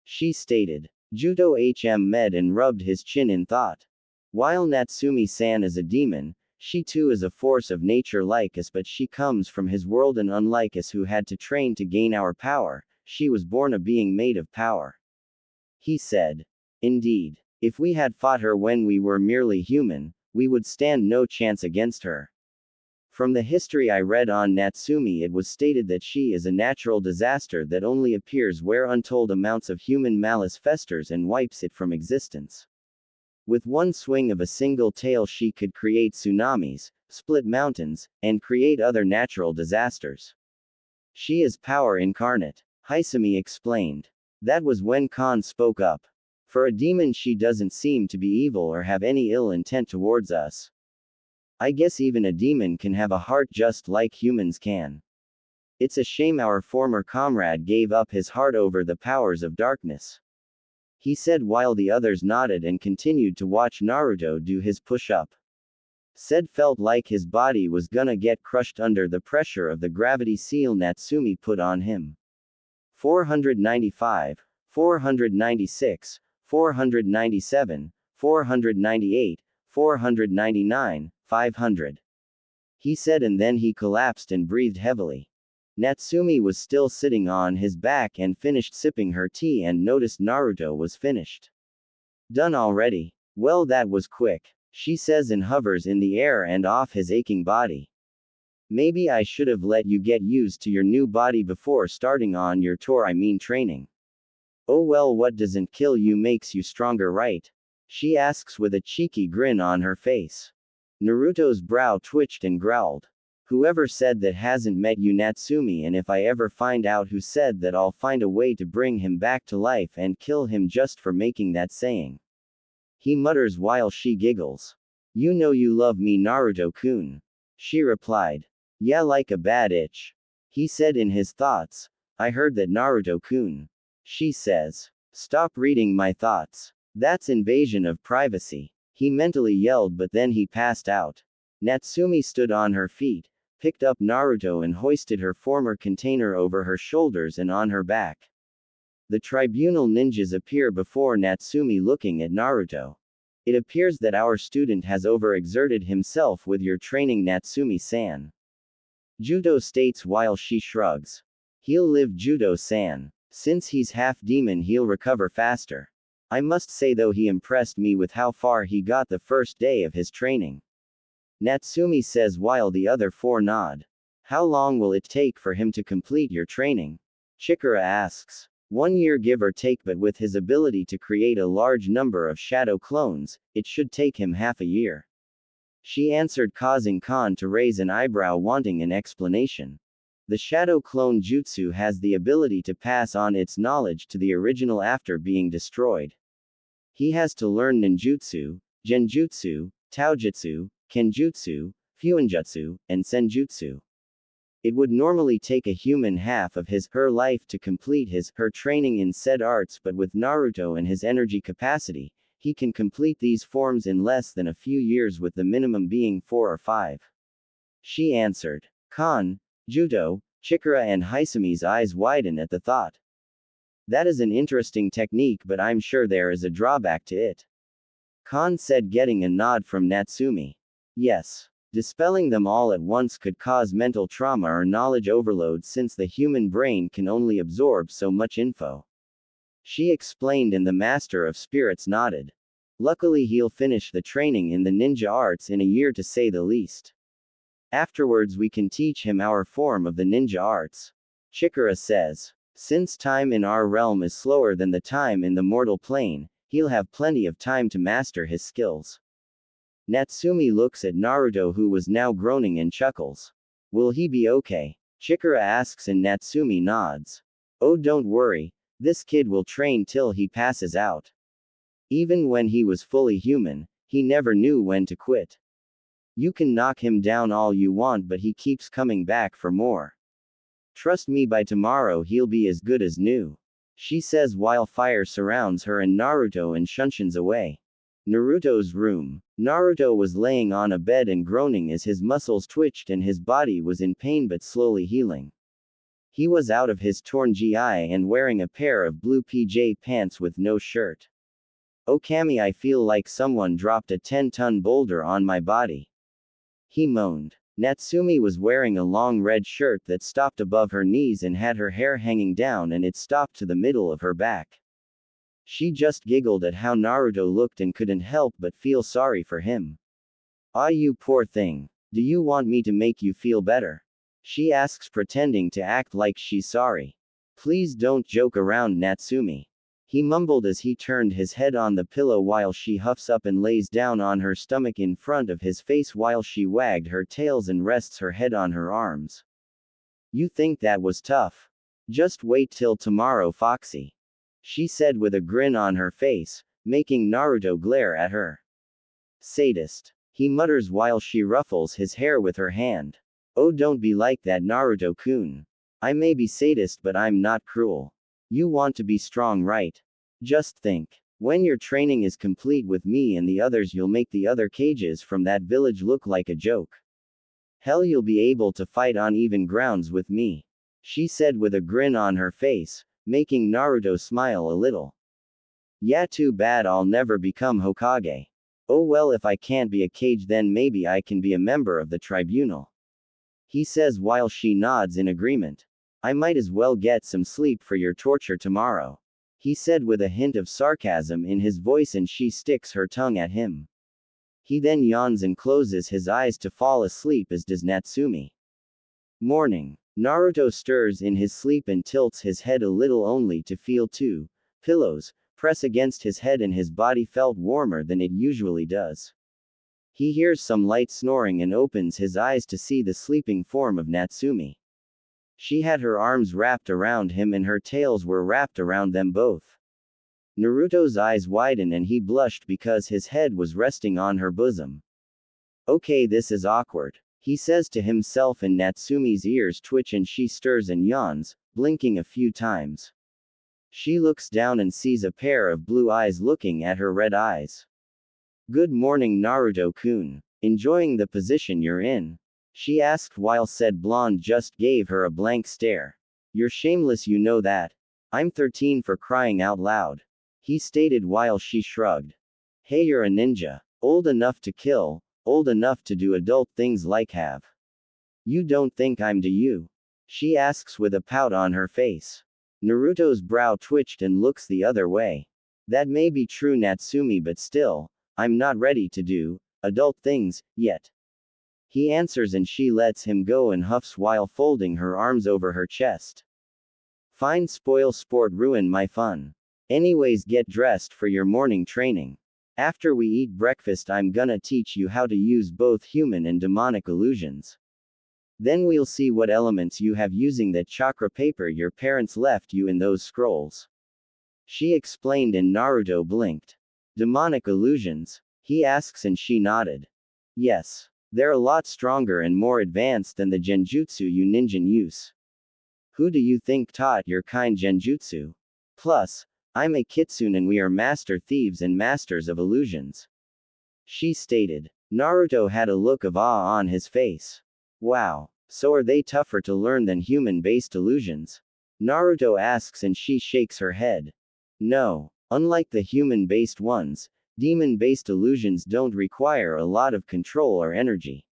She stated. Judo med and rubbed his chin in thought. While Natsumi-san is a demon, she too is a force of nature like us, but she comes from his world and unlike us who had to train to gain our power, she was born a being made of power. He said. Indeed. If we had fought her when we were merely human, we would stand no chance against her. From the history I read on Natsumi, it was stated that she is a natural disaster that only appears where untold amounts of human malice festers and wipes it from existence. With one swing of a single tail, she could create tsunamis, split mountains, and create other natural disasters. She is power incarnate, Hisami explained. That was when Khan spoke up. For a demon, she doesn't seem to be evil or have any ill intent towards us. I guess even a demon can have a heart just like humans can. It's a shame our former comrade gave up his heart over the powers of darkness, he said while the others nodded and continued to watch Naruto do his push-up. Said felt like his body was gonna get crushed under the pressure of the gravity seal Natsumi put on him. 495, 496, 497, 498, 499, 500. He said, and then he collapsed and breathed heavily. Natsumi was still sitting on his back and finished sipping her tea and noticed Naruto was finished. Done already? Well, that was quick, she says and hovers in the air and off his aching body. Maybe I should have let you get used to your new body before starting on your tour, training. Oh well, what doesn't kill you makes you stronger, right? She asks with a cheeky grin on her face. Naruto's brow twitched and growled. Whoever said that hasn't met you, Natsumi, and if I ever find out who said that, I'll find a way to bring him back to life and kill him just for making that saying. He mutters while she giggles. You know you love me, Naruto-kun. She replied. Yeah, like a bad itch. He said in his thoughts. I heard that, Naruto-kun. She says. Stop reading my thoughts. That's invasion of privacy. He mentally yelled, but then he passed out. Natsumi stood on her feet, picked up Naruto and hoisted her former container over her shoulders and on her back. The tribunal ninjas appear before Natsumi looking at Naruto. It appears that our student has overexerted himself with your training, Natsumi-san. Judo states while she shrugs. He'll live, Judo-san. Since he's half demon, he'll recover faster. I must say though, he impressed me with how far he got the first day of his training. Natsumi says while the other four nod. How long will it take for him to complete your training? Chikara asks. 1 year give or take, but with his ability to create a large number of shadow clones, it should take him half a year. She answered, causing Khan to raise an eyebrow wanting an explanation. The shadow clone jutsu has the ability to pass on its knowledge to the original after being destroyed. He has to learn ninjutsu, genjutsu, taojutsu, kenjutsu, fuinjutsu, and senjutsu. It would normally take a human half of her life to complete her training in said arts, but with Naruto and his energy capacity, he can complete these forms in less than a few years, with the minimum being 4 or 5. She answered. Khan, Judo, Chikara and Hisami's eyes widen at the thought. That is an interesting technique, but I'm sure there is a drawback to it. Khan said, getting a nod from Natsumi. Yes. Dispelling them all at once could cause mental trauma or knowledge overload, since the human brain can only absorb so much info. She explained, and the Master of Spirits nodded. Luckily, he'll finish the training in the ninja arts in a year, to say the least. Afterwards we can teach him our form of the ninja arts. Chikara says. Since time in our realm is slower than the time in the mortal plane, he'll have plenty of time to master his skills. Natsumi looks at Naruto, who was now groaning, and chuckles. Will he be okay? Chikara asks and Natsumi nods. Oh, don't worry, this kid will train till he passes out. Even when he was fully human, he never knew when to quit. You can knock him down all you want, but he keeps coming back for more. Trust me, by tomorrow he'll be as good as new. She says while fire surrounds her and Naruto and shunshuns away. Naruto's room. Naruto was laying on a bed and groaning as his muscles twitched and his body was in pain but slowly healing. He was out of his torn GI and wearing a pair of blue PJ pants with no shirt. Oh Kami, I feel like someone dropped a 10-ton boulder on my body. He moaned. Natsumi was wearing a long red shirt that stopped above her knees and had her hair hanging down, and it stopped to the middle of her back. She just giggled at how Naruto looked and couldn't help but feel sorry for him. Ah, you poor thing. Do you want me to make you feel better? She asks, pretending to act like she's sorry. Please don't joke around, Natsumi. He mumbled as he turned his head on the pillow while she huffs up and lays down on her stomach in front of his face while she wagged her tails and rests her head on her arms. You think that was tough? Just wait till tomorrow, Foxy. She said with a grin on her face, making Naruto glare at her. Sadist. He mutters while she ruffles his hair with her hand. Oh, don't be like that, Naruto-kun. I may be sadist, but I'm not cruel. You want to be strong, right? Just think. When your training is complete with me and the others, you'll make the other cages from that village look like a joke. Hell, you'll be able to fight on even grounds with me. She said with a grin on her face, making Naruto smile a little. Yeah, too bad I'll never become Hokage. Oh well, if I can't be a cage, then maybe I can be a member of the tribunal. He says while she nods in agreement. I might as well get some sleep for your torture tomorrow. He said with a hint of sarcasm in his voice, and she sticks her tongue at him. He then yawns and closes his eyes to fall asleep, as does Natsumi. Morning. Naruto stirs in his sleep and tilts his head a little, only to feel two pillows press against his head, and his body felt warmer than it usually does. He hears some light snoring and opens his eyes to see the sleeping form of Natsumi. She had her arms wrapped around him and her tails were wrapped around them both. Naruto's eyes widen and he blushed because his head was resting on her bosom. Okay, this is awkward, he says to himself, and Natsumi's ears twitch and she stirs and yawns, blinking a few times. She looks down and sees a pair of blue eyes looking at her red eyes. Good morning, Naruto-kun. Enjoying the position you're in? She asked while said blonde just gave her a blank stare. You're shameless, you know that. I'm 13 for crying out loud. He stated while she shrugged. Hey, you're a ninja. Old enough to kill, old enough to do adult things like have. You don't think I'm, do you? She asks with a pout on her face. Naruto's brow twitched and looks the other way. That may be true, Natsumi, but still, I'm not ready to do adult things yet. He answers and she lets him go and huffs while folding her arms over her chest. Fine, spoil sport, ruin my fun. Anyways, get dressed for your morning training. After we eat breakfast, I'm gonna teach you how to use both human and demonic illusions. Then we'll see what elements you have using that chakra paper your parents left you in those scrolls. She explained and Naruto blinked. Demonic illusions? He asks and she nodded. Yes. They're a lot stronger and more advanced than the genjutsu you ninja use. Who do you think taught your kind genjutsu? Plus, I'm a kitsune and we are master thieves and masters of illusions. She stated. Naruto had a look of awe on his face. Wow, so are they tougher to learn than human-based illusions? Naruto asks and she shakes her head. No, unlike the human-based ones, demon-based illusions don't require a lot of control or energy.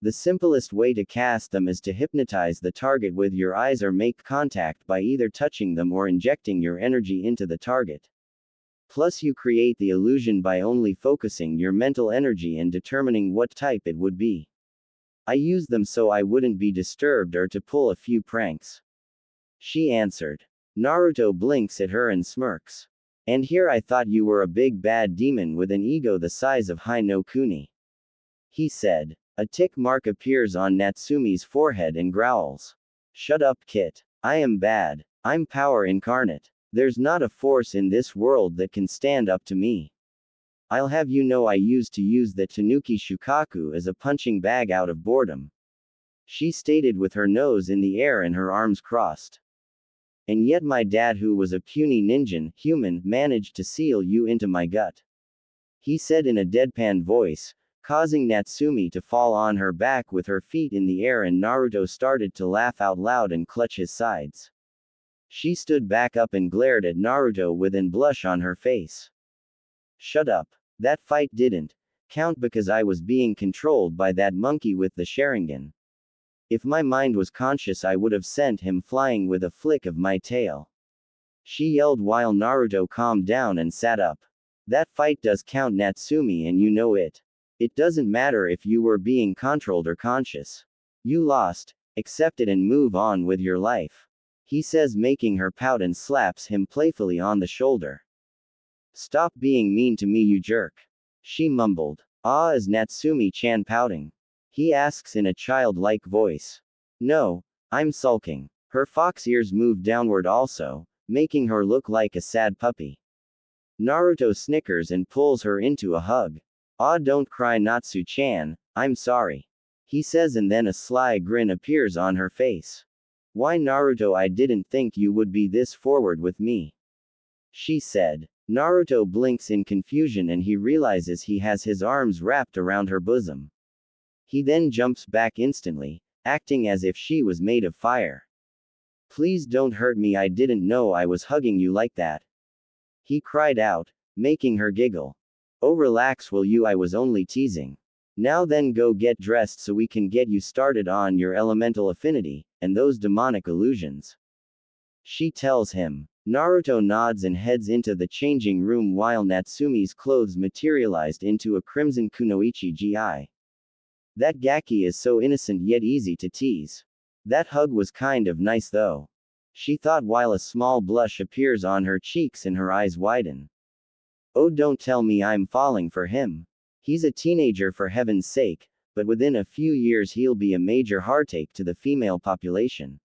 The simplest way to cast them is to hypnotize the target with your eyes or make contact by either touching them or injecting your energy into the target. Plus, you create the illusion by only focusing your mental energy and determining what type it would be. I use them so I wouldn't be disturbed or to pull a few pranks. She answered. Naruto blinks at her and smirks. And here I thought you were a big bad demon with an ego the size of Hai no Kuni. He said. A tick mark appears on Natsumi's forehead and growls. Shut up, Kit. I am bad. I'm power incarnate. There's not a force in this world that can stand up to me. I'll have you know I used to use the Tanuki Shukaku as a punching bag out of boredom. She stated with her nose in the air and her arms crossed. And yet my dad, who was a puny ninja human, managed to seal you into my gut. He said in a deadpan voice, causing Natsumi to fall on her back with her feet in the air, and Naruto started to laugh out loud and clutch his sides. She stood back up and glared at Naruto with an blush on her face. Shut up. That fight didn't count because I was being controlled by that monkey with the Sharingan. If my mind was conscious, I would have sent him flying with a flick of my tail. She yelled while Naruto calmed down and sat up. That fight does count, Natsumi, and you know it. It doesn't matter if you were being controlled or conscious. You lost, accept it and move on with your life. He says, making her pout, and slaps him playfully on the shoulder. Stop being mean to me, you jerk. She mumbled. Ah, is Natsumi-chan pouting? He asks in a childlike voice. No, I'm sulking. Her fox ears move downward also, making her look like a sad puppy. Naruto snickers and pulls her into a hug. Ah, don't cry, Natsu-chan, I'm sorry. He says, and then a sly grin appears on her face. Why, Naruto, I didn't think you would be this forward with me. She said. Naruto blinks in confusion and he realizes he has his arms wrapped around her bosom. He then jumps back instantly, acting as if she was made of fire. Please don't hurt me, I didn't know I was hugging you like that. He cried out, making her giggle. Oh, relax, will you, I was only teasing. Now then, go get dressed so we can get you started on your elemental affinity, and those demonic illusions. She tells him. Naruto nods and heads into the changing room while Natsumi's clothes materialized into a crimson kunoichi gi. That gaki is so innocent yet easy to tease. That hug was kind of nice though. She thought while a small blush appears on her cheeks and her eyes widen. Oh, don't tell me I'm falling for him. He's a teenager, for heaven's sake, but within a few years he'll be a major heartache to the female population.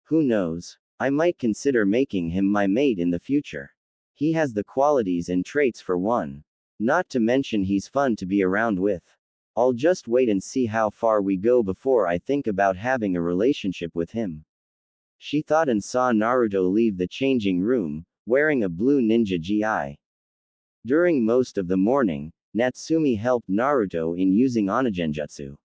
Who knows? I might consider making him my mate in the future. He has the qualities and traits for one. Not to mention he's fun to be around with. I'll just wait and see how far we go before I think about having a relationship with him. She thought and saw Naruto leave the changing room, wearing a blue ninja gi. During most of the morning, Natsumi helped Naruto in using Onagenjutsu.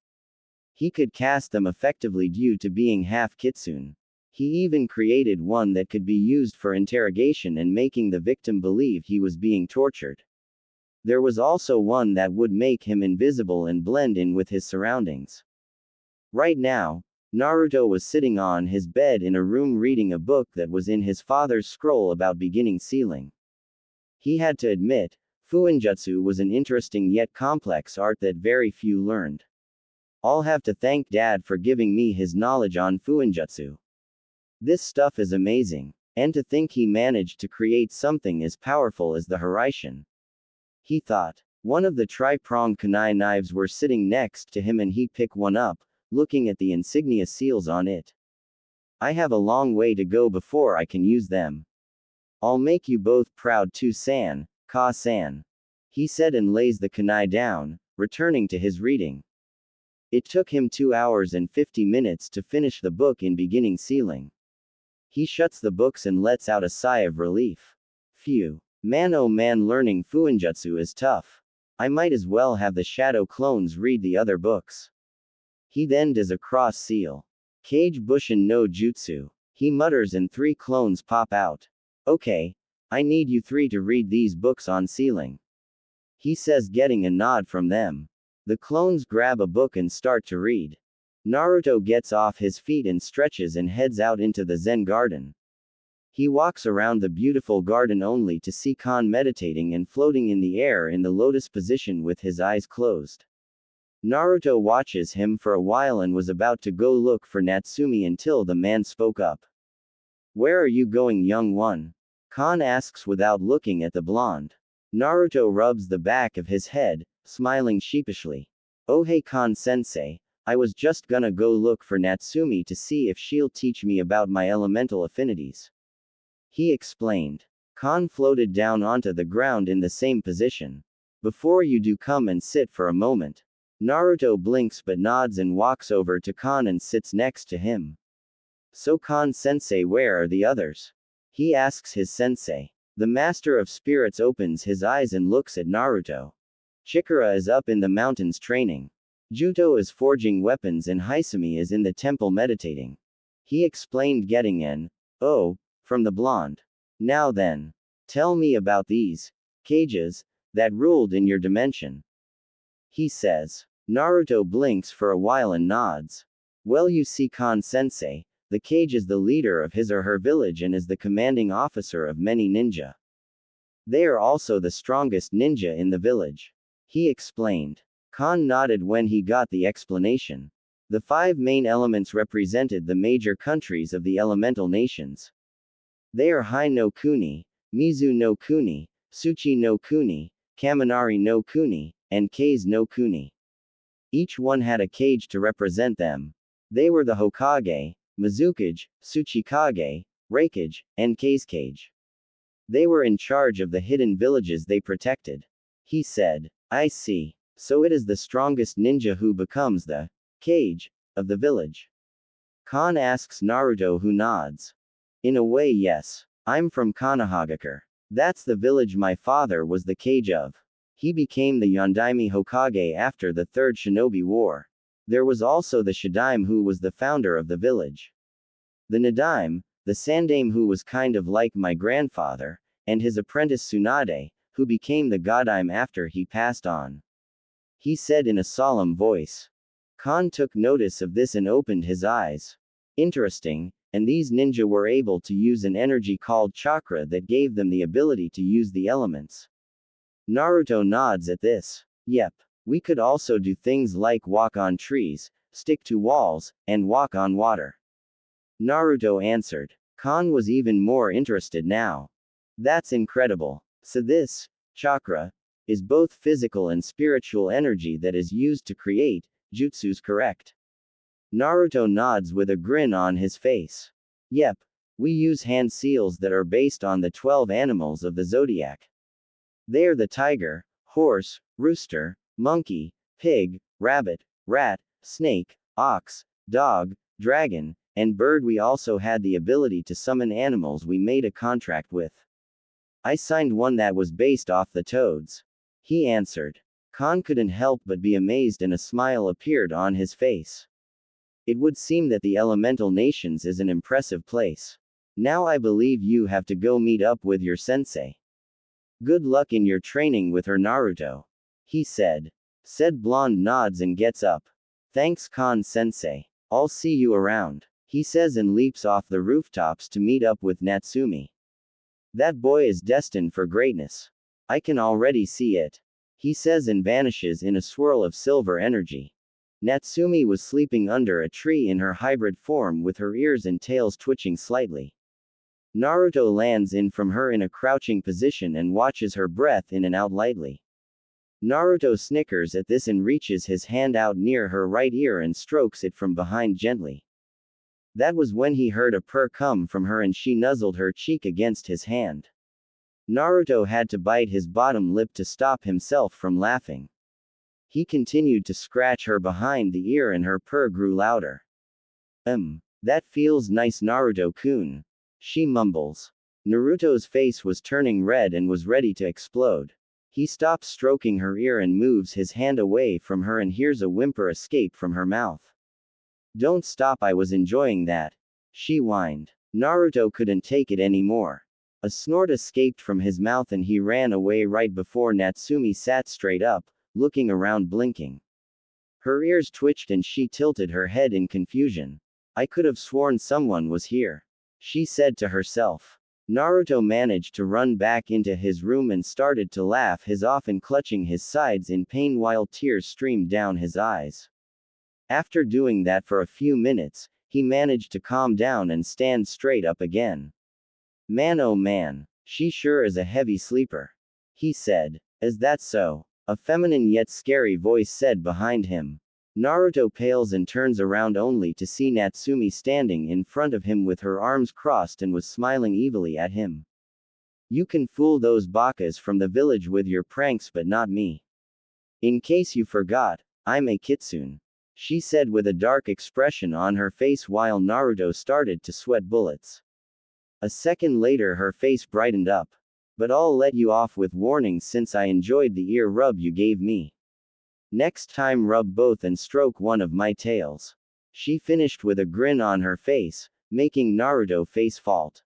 He could cast them effectively due to being half kitsune. He even created one that could be used for interrogation and making the victim believe he was being tortured. There was also one that would make him invisible and blend in with his surroundings. Right now, Naruto was sitting on his bed in a room reading a book that was in his father's scroll about beginning sealing. He had to admit, Fuinjutsu was an interesting yet complex art that very few learned. I'll have to thank Dad for giving me his knowledge on Fuinjutsu. This stuff is amazing. And to think he managed to create something as powerful as the Harishin. He thought. One of the tri-pronged kunai knives were sitting next to him and he picked one up, looking at the insignia seals on it. I have a long way to go before I can use them. I'll make you both proud too, San, Ka-san. He said and lays the kunai down, returning to his reading. It took him 2 hours and 50 minutes to finish the book in beginning sealing. He shuts the books and lets out a sigh of relief. Phew. Man, oh man, learning Fuinjutsu is tough. I might as well have the shadow clones read the other books. He then does a cross seal. Kage Bushin no Jutsu. He mutters and 3 clones pop out. Okay. I need you 3 to read these books on sealing. He says, getting a nod from them. The clones grab a book and start to read. Naruto gets off his feet and stretches and heads out into the Zen garden. He walks around the beautiful garden only to see Kon meditating and floating in the air in the lotus position with his eyes closed. Naruto watches him for a while and was about to go look for Natsumi until the man spoke up. Where are you going, young one? Kon asks without looking at the blonde. Naruto rubs the back of his head, smiling sheepishly. Oh hey Kon-sensei, I was just gonna go look for Natsumi to see if she'll teach me about my elemental affinities. He explained. Kon floated down onto the ground in the same position. Before you do, come and sit for a moment. Naruto blinks but nods and walks over to Kon and sits next to him. So Kon-sensei, where are the others? He asks his sensei. The master of spirits opens his eyes and looks at Naruto. Chikara is up in the mountains training. Juto is forging weapons and Hisumi is in the temple meditating. He explained, getting an "oh" from the blonde. Now then. Tell me about these cages that ruled in your dimension. He says. Naruto blinks for a while and nods. Well, you see, Kon-sensei, the Kage is the leader of his or her village and is the commanding officer of many ninja. They are also the strongest ninja in the village. He explained. Khan nodded when he got the explanation. The 5 main elements represented the major countries of the elemental nations. They are Hai no Kuni, Mizu no Kuni, Suchi no Kuni, Kaminari no Kuni, and Kase no Kuni. Each one had a cage to represent them. They were the Hokage, Mizukage, Tsuchikage, Raikage, and Kazekage. They were in charge of the hidden villages they protected. He said, I see. So it is the strongest ninja who becomes the cage of the village. Khan asks Naruto, who nods. In a way, yes. I'm from Konohagakure. That's the village my father was the cage of. He became the Yondaime Hokage after the Third Shinobi War. There was also the Shadaime, who was the founder of the village. The Nadaime, the Sandaime, who was kind of like my grandfather, and his apprentice Tsunade, who became the Godaime after he passed on. He said in a solemn voice. Khan took notice of this and opened his eyes. Interesting, and these ninja were able to use an energy called chakra that gave them the ability to use the elements. Naruto nods at this. Yep. We could also do things like walk on trees, stick to walls, and walk on water. Naruto answered. Khan was even more interested now. That's incredible. So this chakra is both physical and spiritual energy that is used to create jutsus, correct? Naruto nods with a grin on his face. Yep. We use hand seals that are based on the 12 animals of the zodiac. They are the tiger, horse, rooster, monkey, pig, rabbit, rat, snake, ox, dog, dragon, and bird. We also had the ability to summon animals we made a contract with. I signed one that was based off the toads. He answered. Khan couldn't help but be amazed, and a smile appeared on his face. It would seem that the elemental nations is an impressive place. Now I believe you have to go meet up with your sensei. Good luck in your training with her, Naruto. He said. Said blonde nods and gets up. Thanks, Khan sensei. I'll see you around. He says and leaps off the rooftops to meet up with Natsumi. That boy is destined for greatness. I can already see it. He says and vanishes in a swirl of silver energy. Natsumi was sleeping under a tree in her hybrid form with her ears and tails twitching slightly. Naruto lands in from her in a crouching position and watches her breath in and out lightly. Naruto snickers at this and reaches his hand out near her right ear and strokes it from behind gently. That was when he heard a purr come from her and she nuzzled her cheek against his hand. Naruto had to bite his bottom lip to stop himself from laughing. He continued to scratch her behind the ear and her purr grew louder. That feels nice, Naruto-kun. She mumbles. Naruto's face was turning red and was ready to explode. He stops stroking her ear and moves his hand away from her and hears a whimper escape from her mouth. Don't stop, I was enjoying that. She whined. Naruto couldn't take it anymore. A snort escaped from his mouth and he ran away right before Natsumi sat straight up, looking around blinking. Her ears twitched and she tilted her head in confusion. I could have sworn someone was here. She said to herself. Naruto managed to run back into his room and started to laugh his off and clutching his sides in pain while tears streamed down his eyes. After doing that for a few minutes, he managed to calm down and stand straight up again. Man, oh man, she sure is a heavy sleeper. He said. Is that so? A feminine yet scary voice said behind him. Naruto pales and turns around only to see Natsumi standing in front of him with her arms crossed and was smiling evilly at him. You can fool those bakas from the village with your pranks but not me. In case you forgot, I'm a kitsune. She said with a dark expression on her face while Naruto started to sweat bullets. A second later her face brightened up. But I'll let you off with warnings since I enjoyed the ear rub you gave me. Next time rub both and stroke one of my tails. She finished with a grin on her face, making Naruto face fault.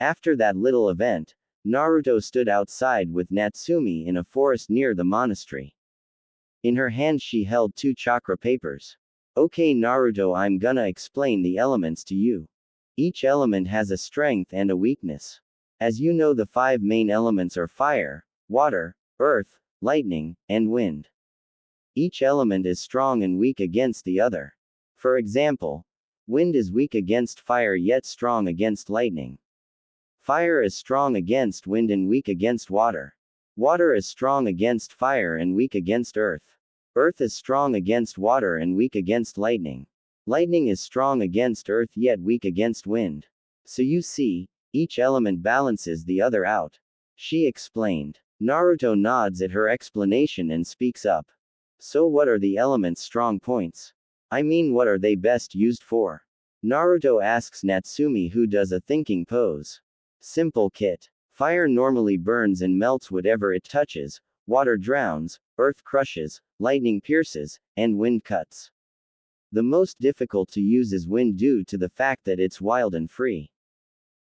After that little event, Naruto stood outside with Natsumi in a forest near the monastery. In her hand she held 2 chakra papers. Okay Naruto, I'm gonna explain the elements to you. Each element has a strength and a weakness. As you know, the 5 main elements are fire, water, earth, lightning, and wind. Each element is strong and weak against the other. For example, wind is weak against fire yet strong against lightning. Fire is strong against wind and weak against water. Water is strong against fire and weak against earth. Earth is strong against water and weak against lightning. Lightning is strong against earth yet weak against wind. So you see, each element balances the other out. She explained. Naruto nods at her explanation and speaks up. So what are the element's strong points? I mean, what are they best used for? Naruto asks Natsumi, who does a thinking pose. Simple Kit. Fire normally burns and melts whatever it touches, water drowns, earth crushes, lightning pierces, and wind cuts. The most difficult to use is wind due to the fact that it's wild and free.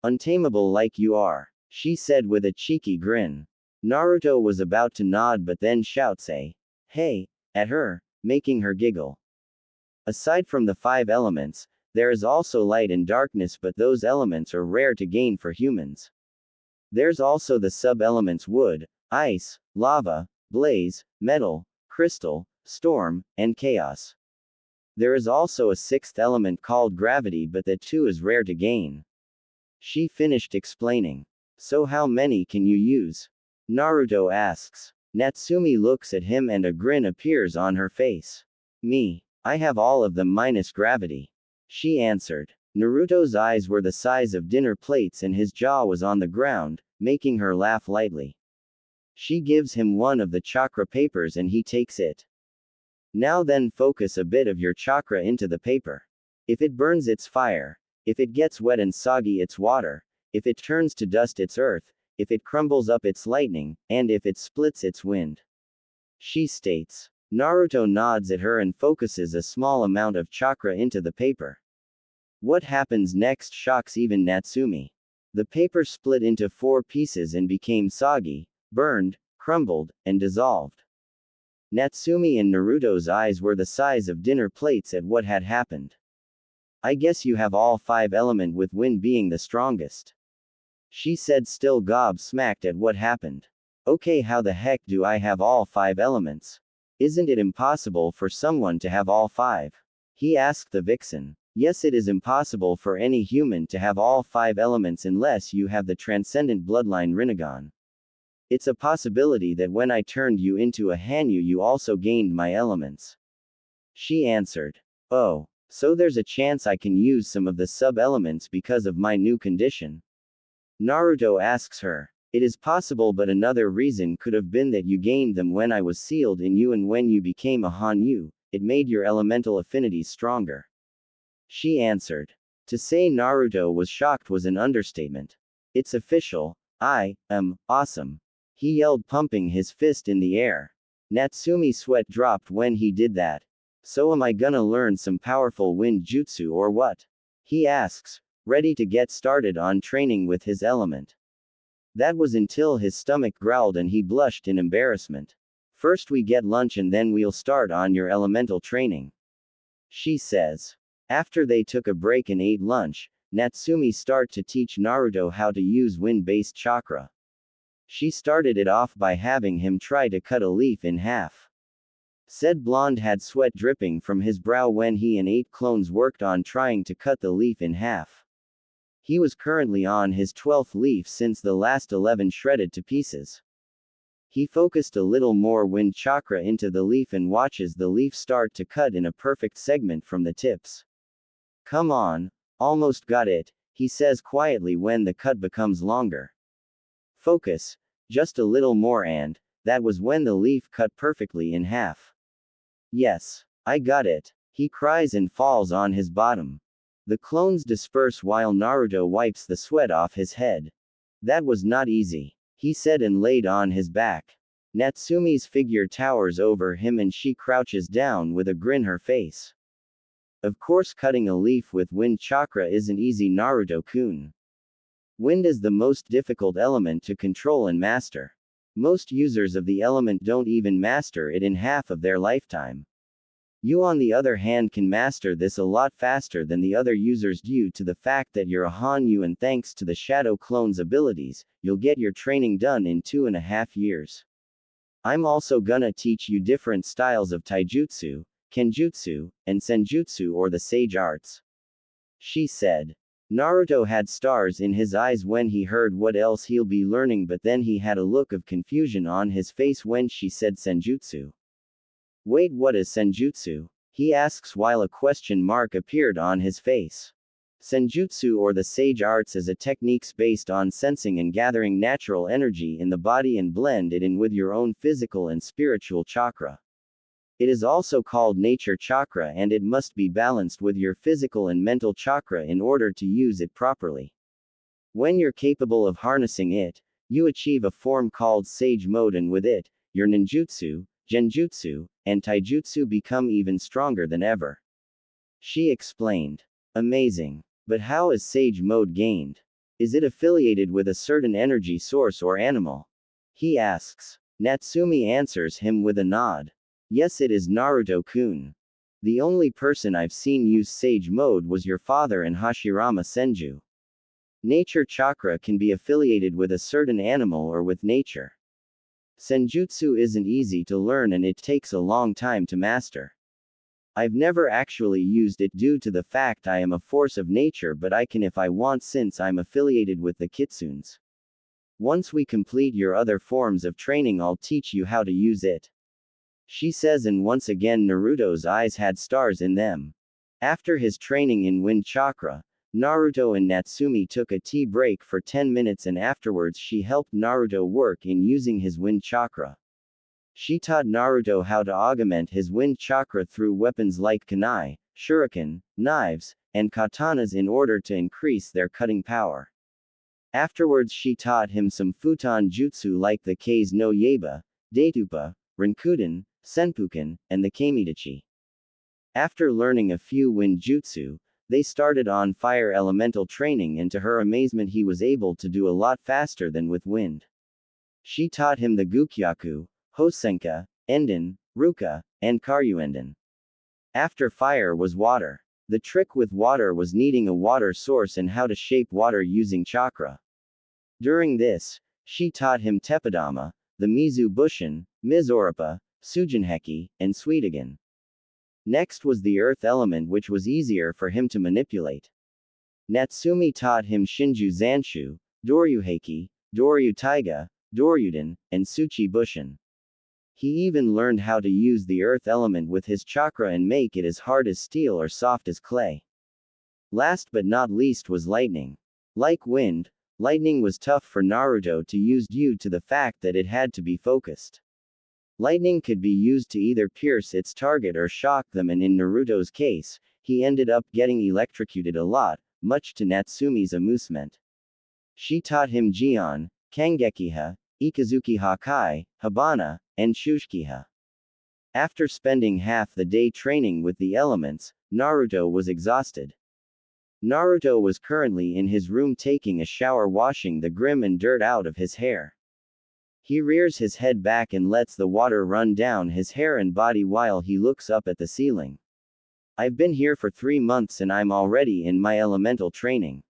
Untamable like you are, she said with a cheeky grin. Naruto was about to nod but then shouts a "hey" at her, making her giggle. Aside from the 5 elements, there is also light and darkness, but those elements are rare to gain for humans. There's also the sub-elements wood, ice, lava, blaze, metal, crystal, storm, and chaos. There is also a 6th element called gravity, but that too is rare to gain. She finished explaining. So how many can you use? Naruto asks. Natsumi looks at him and a grin appears on her face. Me. I have all of them minus gravity. She answered. Naruto's eyes were the size of dinner plates and his jaw was on the ground, making her laugh lightly. She gives him one of the chakra papers and he takes it. Now then, focus a bit of your chakra into the paper. If it burns, it's fire. If it gets wet and soggy, it's water. If it turns to dust, it's earth. If it crumbles up, it's lightning. And if it splits, it's wind. She states. Naruto nods at her and focuses a small amount of chakra into the paper. What happens next shocks even Natsumi. The paper split into 4 pieces and became soggy, burned, crumbled, and dissolved. Natsumi and Naruto's eyes were the size of dinner plates at what had happened. I guess you have all 5 element with wind being the strongest. She said, still gobsmacked at what happened. Okay, how the heck do I have all 5 elements? Isn't it impossible for someone to have all 5? He asked the vixen. Yes, it is impossible for any human to have all 5 elements unless you have the transcendent bloodline Rinnegan. It's a possibility that when I turned you into a Hanyu you also gained my elements. She answered. Oh, so there's a chance I can use some of the sub-elements because of my new condition? Naruto asks her. It is possible, but another reason could have been that you gained them when I was sealed in you, and when you became a Hanyu, it made your elemental affinities stronger. She answered. To say Naruto was shocked was an understatement. It's official. I am awesome. He yelled, pumping his fist in the air. Natsumi's sweat dropped when he did that. So am I gonna learn some powerful wind jutsu or what? He asks, ready to get started on training with his element. That was until his stomach growled and he blushed in embarrassment. First we get lunch and then we'll start on your elemental training. She says. After they took a break and ate lunch, Natsumi started to teach Naruto how to use wind-based chakra. She started it off by having him try to cut a leaf in half. Said blonde had sweat dripping from his brow when he and 8 clones worked on trying to cut the leaf in half. He was currently on his 12th leaf since the last 11 shredded to pieces. He focused a little more wind chakra into the leaf and watches the leaf start to cut in a perfect segment from the tips. Come on, almost got it, he says quietly when the cut becomes longer. Focus, just a little more, and that was when the leaf cut perfectly in half. Yes, I got it, he cries and falls on his bottom. The clones disperse while Naruto wipes the sweat off his head. That was not easy, he said and laid on his back. Natsumi's figure towers over him and she crouches down with a grin her face. Of course, cutting a leaf with wind chakra isn't easy, Naruto-kun. Wind is the most difficult element to control and master. Most users of the element don't even master it in half of their lifetime. You on the other hand can master this a lot faster than the other users due to the fact that you're a Hanyu, and thanks to the Shadow Clone's abilities, you'll get your training done in 2.5 years. I'm also gonna teach you different styles of taijutsu, kenjutsu, and senjutsu or the sage arts. She said. Naruto had stars in his eyes when he heard what else he'll be learning, but then he had a look of confusion on his face when she said senjutsu. Wait, what is senjutsu? He asks while a question mark appeared on his face. Senjutsu or the sage arts is a techniques based on sensing and gathering natural energy in the body and blend it in with your own physical and spiritual chakra. It is also called nature chakra and it must be balanced with your physical and mental chakra in order to use it properly. When you're capable of harnessing it, you achieve a form called sage mode, and with it, your ninjutsu, genjutsu, and taijutsu become even stronger than ever. She explained. Amazing. But how is sage mode gained? Is it affiliated with a certain energy source or animal? He asks. Natsumi answers him with a nod. Yes, it is Naruto-kun. The only person I've seen use sage mode was your father and Hashirama Senju. Nature chakra can be affiliated with a certain animal or with nature. Senjutsu isn't easy to learn and it takes a long time to master. I've never actually used it due to the fact I am a force of nature, but I can if I want since I'm affiliated with the kitsunes. Once we complete your other forms of training, I'll teach you how to use it. She says, and once again Naruto's eyes had stars in them. After his training in wind chakra, Naruto and Natsumi took a tea break for 10 minutes and afterwards she helped Naruto work in using his wind chakra. She taught Naruto how to augment his wind chakra through weapons like kunai, shuriken, knives, and katanas in order to increase their cutting power. Afterwards she taught him some futon jutsu like the Kei's no Yaiba, Daitupa, Rinkuden, Senpuken, and the Kamidachi. After learning a few wind jutsu, they started on fire elemental training, and to her amazement he was able to do a lot faster than with wind. She taught him the Gukyaku, Hosenka, Enden, Ruka, and Karyuenden. After fire was water. The trick with water was needing a water source and how to shape water using chakra. During this, she taught him Teppadama, the Mizu Bushin, Mizoripa, Sujinheki, and Suidagan. Next was the earth element, which was easier for him to manipulate. Natsumi taught him Shinju Zanshu, Doryuheiki, Doryu Taiga, Doryuden, and Suchi Bushin. He even learned how to use the earth element with his chakra and make it as hard as steel or soft as clay. Last but not least was lightning. Like wind, lightning was tough for Naruto to use due to the fact that it had to be focused. Lightning could be used to either pierce its target or shock them, and in Naruto's case, he ended up getting electrocuted a lot, much to Natsumi's amusement. She taught him Jion, Kangekiha, Ikazuki Hakai, Habana, and Shushkiha. After spending half the day training with the elements, Naruto was exhausted. Naruto was currently in his room taking a shower, washing the grim and dirt out of his hair. He rears his head back and lets the water run down his hair and body while he looks up at the ceiling. I've been here for 3 months and I'm already in my elemental training.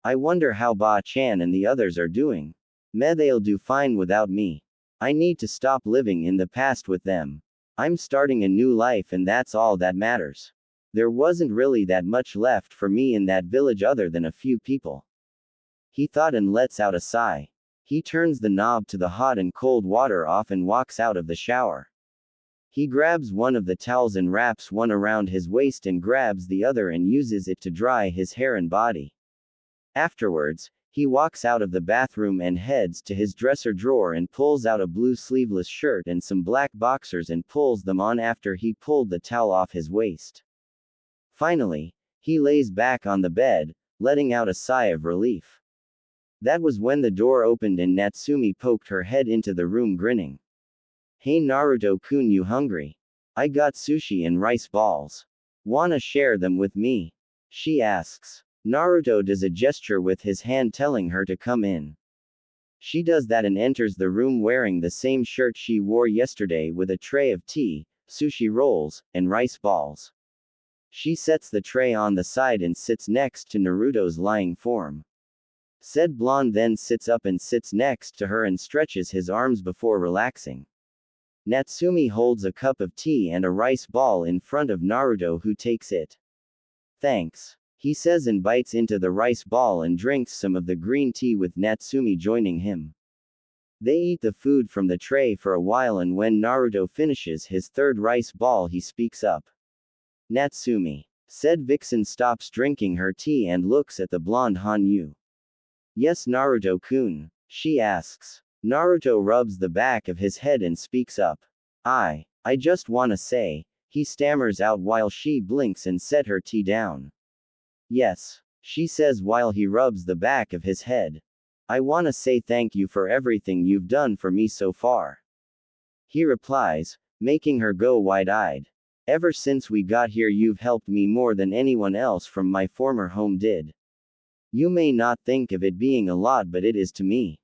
I wonder how Ba-chan and the others are doing. They'll do fine without me. I need to stop living in the past with them. I'm starting a new life and that's all that matters. There wasn't really that much left for me in that village other than a few people. He thought and lets out a sigh. He turns the knob to the hot and cold water off and walks out of the shower. He grabs one of the towels and wraps one around his waist and grabs the other and uses it to dry his hair and body. Afterwards, he walks out of the bathroom and heads to his dresser drawer and pulls out a blue sleeveless shirt and some black boxers and pulls them on after he pulled the towel off his waist. Finally, he lays back on the bed, letting out a sigh of relief. That was when the door opened and Natsumi poked her head into the room grinning. Hey Naruto-kun, you hungry? I got sushi and rice balls. Wanna share them with me? She asks. Naruto does a gesture with his hand telling her to come in. She does that and enters the room wearing the same shirt she wore yesterday with a tray of tea, sushi rolls, and rice balls. She sets the tray on the side and sits next to Naruto's lying form. Said blonde then sits up and sits next to her and stretches his arms before relaxing. Natsumi holds a cup of tea and a rice ball in front of Naruto, who takes it. Thanks, he says and bites into the rice ball and drinks some of the green tea with Natsumi joining him. They eat the food from the tray for a while, and when Naruto finishes his third rice ball he speaks up. Natsumi. Said Vixen stops drinking her tea and looks at the blonde Hanyu. Yes, Naruto-kun? She asks. Naruto rubs the back of his head and speaks up. I just wanna say, he stammers out while she blinks and set her tea down. Yes, she says while he rubs the back of his head. I wanna say thank you for everything you've done for me so far. He replies, making her go wide-eyed. Ever since we got here you've helped me more than anyone else from my former home did. You may not think of it being a lot, but it is to me.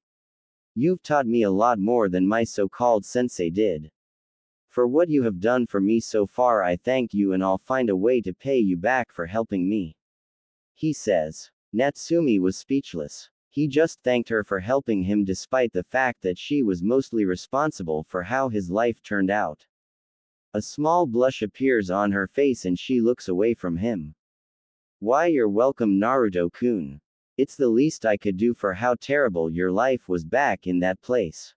You've taught me a lot more than my so-called sensei did. For what you have done for me so far I thank you, and I'll find a way to pay you back for helping me. He says. Natsumi was speechless. He just thanked her for helping him despite the fact that she was mostly responsible for how his life turned out. A small blush appears on her face and she looks away from him. Why, you're welcome, Naruto-kun. It's the least I could do for how terrible your life was back in that place.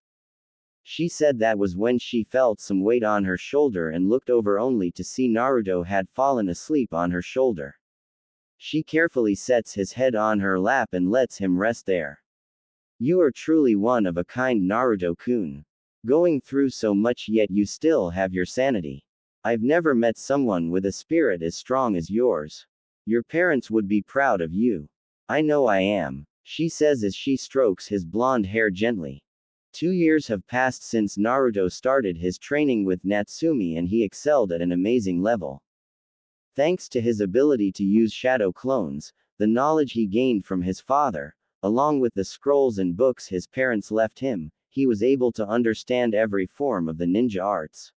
She said that was when she felt some weight on her shoulder and looked over only to see Naruto had fallen asleep on her shoulder. She carefully sets his head on her lap and lets him rest there. You are truly one of a kind, Naruto-kun. Going through so much yet you still have your sanity. I've never met someone with a spirit as strong as yours. Your parents would be proud of you. I know I am, she says as she strokes his blonde hair gently. 2 years have passed since Naruto started his training with Natsumi and he excelled at an amazing level. Thanks to his ability to use shadow clones, the knowledge he gained from his father, along with the scrolls and books his parents left him, he was able to understand every form of the ninja arts.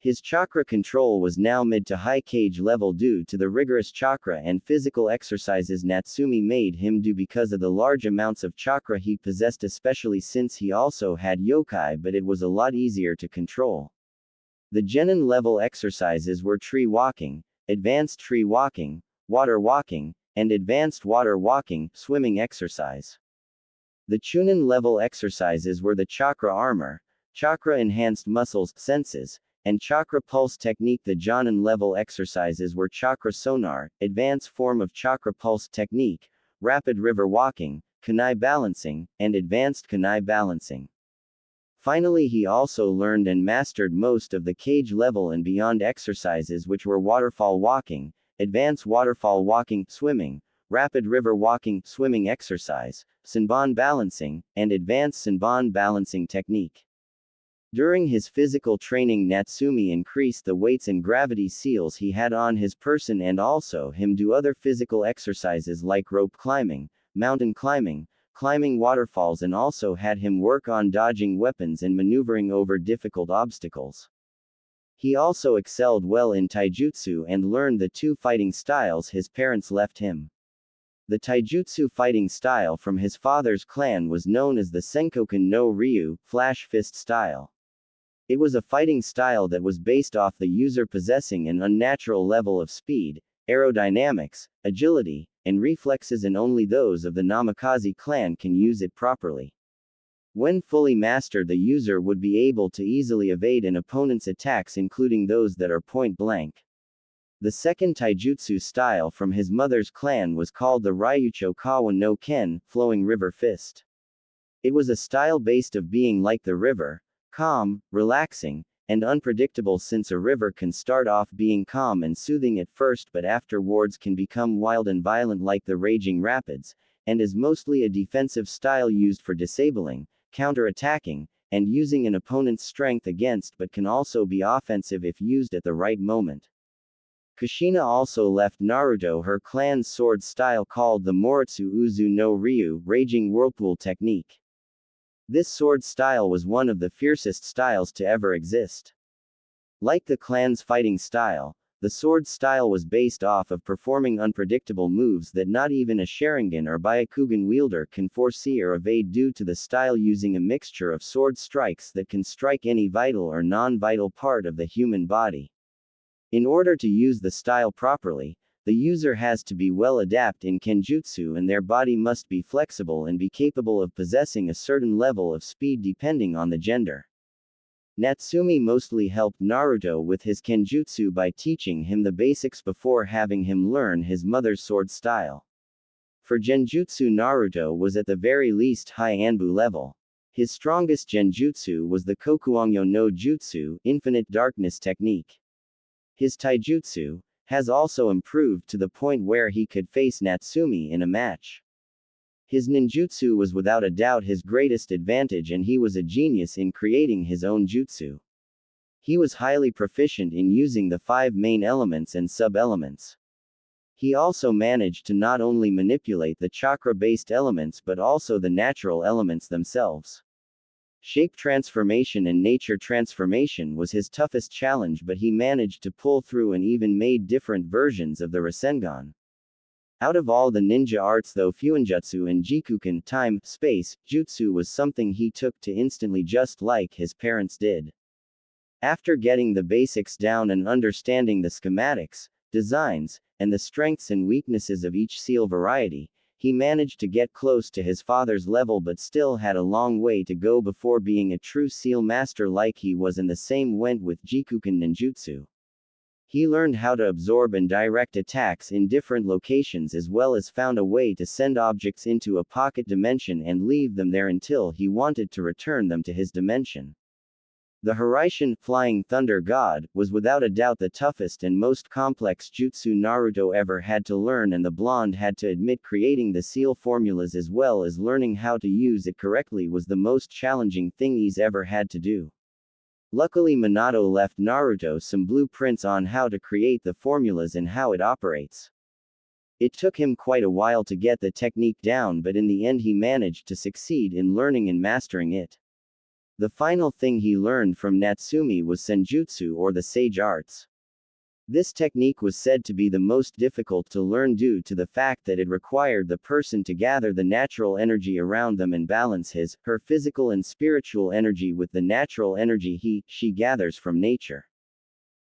His chakra control was now mid to high kage level due to the rigorous chakra and physical exercises Natsumi made him do because of the large amounts of chakra he possessed, especially since he also had yokai, but it was a lot easier to control. The genin level exercises were tree walking, advanced tree walking, water walking, and advanced water walking, swimming exercise. The chunin level exercises were the chakra armor, chakra enhanced muscles, senses, and chakra pulse technique. The Jonin level exercises were chakra sonar, advanced form of chakra pulse technique, rapid river walking, kunai balancing, and advanced kunai balancing. Finally, he also learned and mastered most of the cage level and beyond exercises, which were waterfall walking, advanced waterfall walking, swimming, rapid river walking, swimming exercise, Sanban balancing, and advanced Sanban balancing technique. During his physical training, Natsumi increased the weights and gravity seals he had on his person and also him do other physical exercises like rope climbing, mountain climbing, climbing waterfalls, and also had him work on dodging weapons and maneuvering over difficult obstacles. He also excelled well in taijutsu and learned the 2 fighting styles his parents left him. The taijutsu fighting style from his father's clan was known as the Senkoken no Ryu, flash fist style. It was a fighting style that was based off the user possessing an unnatural level of speed, aerodynamics, agility, and reflexes, and only those of the Namikaze clan can use it properly. When fully mastered, the user would be able to easily evade an opponent's attacks, including those that are point blank. The second taijutsu style from his mother's clan was called the Ryucho Kawa no Ken, flowing river fist. It was a style based of being like the river, calm, relaxing, and unpredictable, since a river can start off being calm and soothing at first but afterwards can become wild and violent like the raging rapids, and is mostly a defensive style used for disabling, counter-attacking, and using an opponent's strength against, but can also be offensive if used at the right moment. Kushina also left Naruto her clan's sword style called the Moritsu Uzu no Ryu, raging whirlpool technique. This sword style was one of the fiercest styles to ever exist. Like the clan's fighting style, The sword style was based off of performing unpredictable moves that not even a Sharingan or Byakugan wielder can foresee or evade due to the style using a mixture of sword strikes that can strike any vital or non-vital part of the human body. In order to use the style properly, the user has to be well adapted in Kenjutsu and their body must be flexible and be capable of possessing a certain level of speed depending on the gender. Natsumi mostly helped Naruto with his Kenjutsu by teaching him the basics before having him learn his mother's sword style. For Genjutsu, Naruto was at the very least high Anbu level. His strongest Genjutsu was the Kokuangyo no Jutsu, Infinite Darkness technique. His Taijutsu has also improved to the point where he could face Natsumi in a match. His ninjutsu was without a doubt his greatest advantage and he was a genius in creating his own jutsu. He was highly proficient in using the 5 main elements and sub-elements. He also managed to not only manipulate the chakra-based elements but also the natural elements themselves. Shape transformation and nature transformation was his toughest challenge, but he managed to pull through and even made different versions of the Rasengan. Out of all the ninja arts though, Fuinjutsu and Jikuken, time, space, jutsu was something he took to instantly just like his parents did. After getting the basics down and understanding the schematics, designs, and the strengths and weaknesses of each seal variety, he managed to get close to his father's level but still had a long way to go before being a true seal master like he was, and the same went with Jikuken ninjutsu. He learned how to absorb and direct attacks in different locations as well as found a way to send objects into a pocket dimension and leave them there until he wanted to return them to his dimension. The Hiraishin, Flying Thunder God, was without a doubt the toughest and most complex jutsu Naruto ever had to learn, and the blonde had to admit creating the seal formulas as well as learning how to use it correctly was the most challenging thing he's ever had to do. Luckily, Minato left Naruto some blueprints on how to create the formulas and how it operates. It took him quite a while to get the technique down, but in the end he managed to succeed in learning and mastering it. The final thing he learned from Natsumi was Senjutsu, or the Sage Arts. This technique was said to be the most difficult to learn due to the fact that it required the person to gather the natural energy around them and balance her physical and spiritual energy with the natural energy she gathers from nature.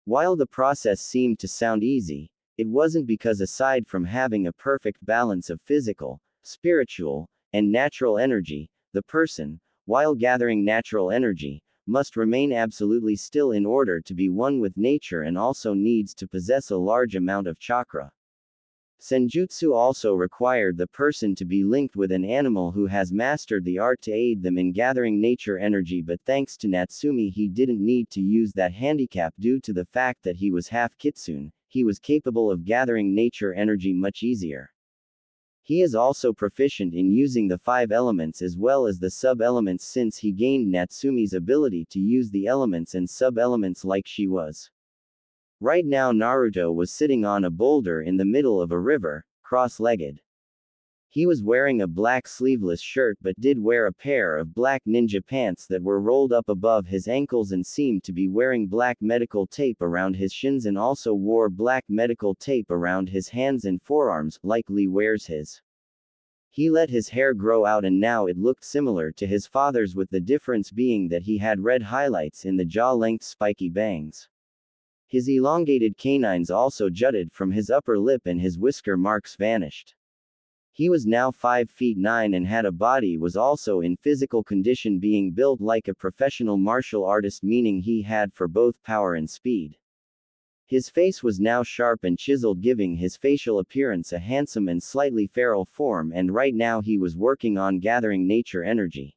While the process seemed to sound easy, it wasn't, because aside from having a perfect balance of physical, spiritual, and natural energy, the person, while gathering natural energy, must remain absolutely still in order to be one with nature, and also needs to possess a large amount of chakra. Senjutsu also required the person to be linked with an animal who has mastered the art to aid them in gathering nature energy, but thanks to Natsumi he didn't need to use that handicap due to the fact that he was half kitsune. He was capable of gathering nature energy much easier. He is also proficient in using the 5 elements as well as the sub-elements, since he gained Natsumi's ability to use the elements and sub-elements like she was. Right now Naruto was sitting on a boulder in the middle of a river, cross-legged. He was wearing a black sleeveless shirt but did wear a pair of black ninja pants that were rolled up above his ankles and seemed to be wearing black medical tape around his shins, and also wore black medical tape around his hands and forearms, like Lee wears his. He let his hair grow out and now it looked similar to his father's, with the difference being that he had red highlights in the jaw-length spiky bangs. His elongated canines also jutted from his upper lip and his whisker marks vanished. He was now 5 feet 9 and had a body was also in physical condition, being built like a professional martial artist, meaning he had for both power and speed. His face was now sharp and chiseled, giving his facial appearance a handsome and slightly feral form, and right now he was working on gathering nature energy.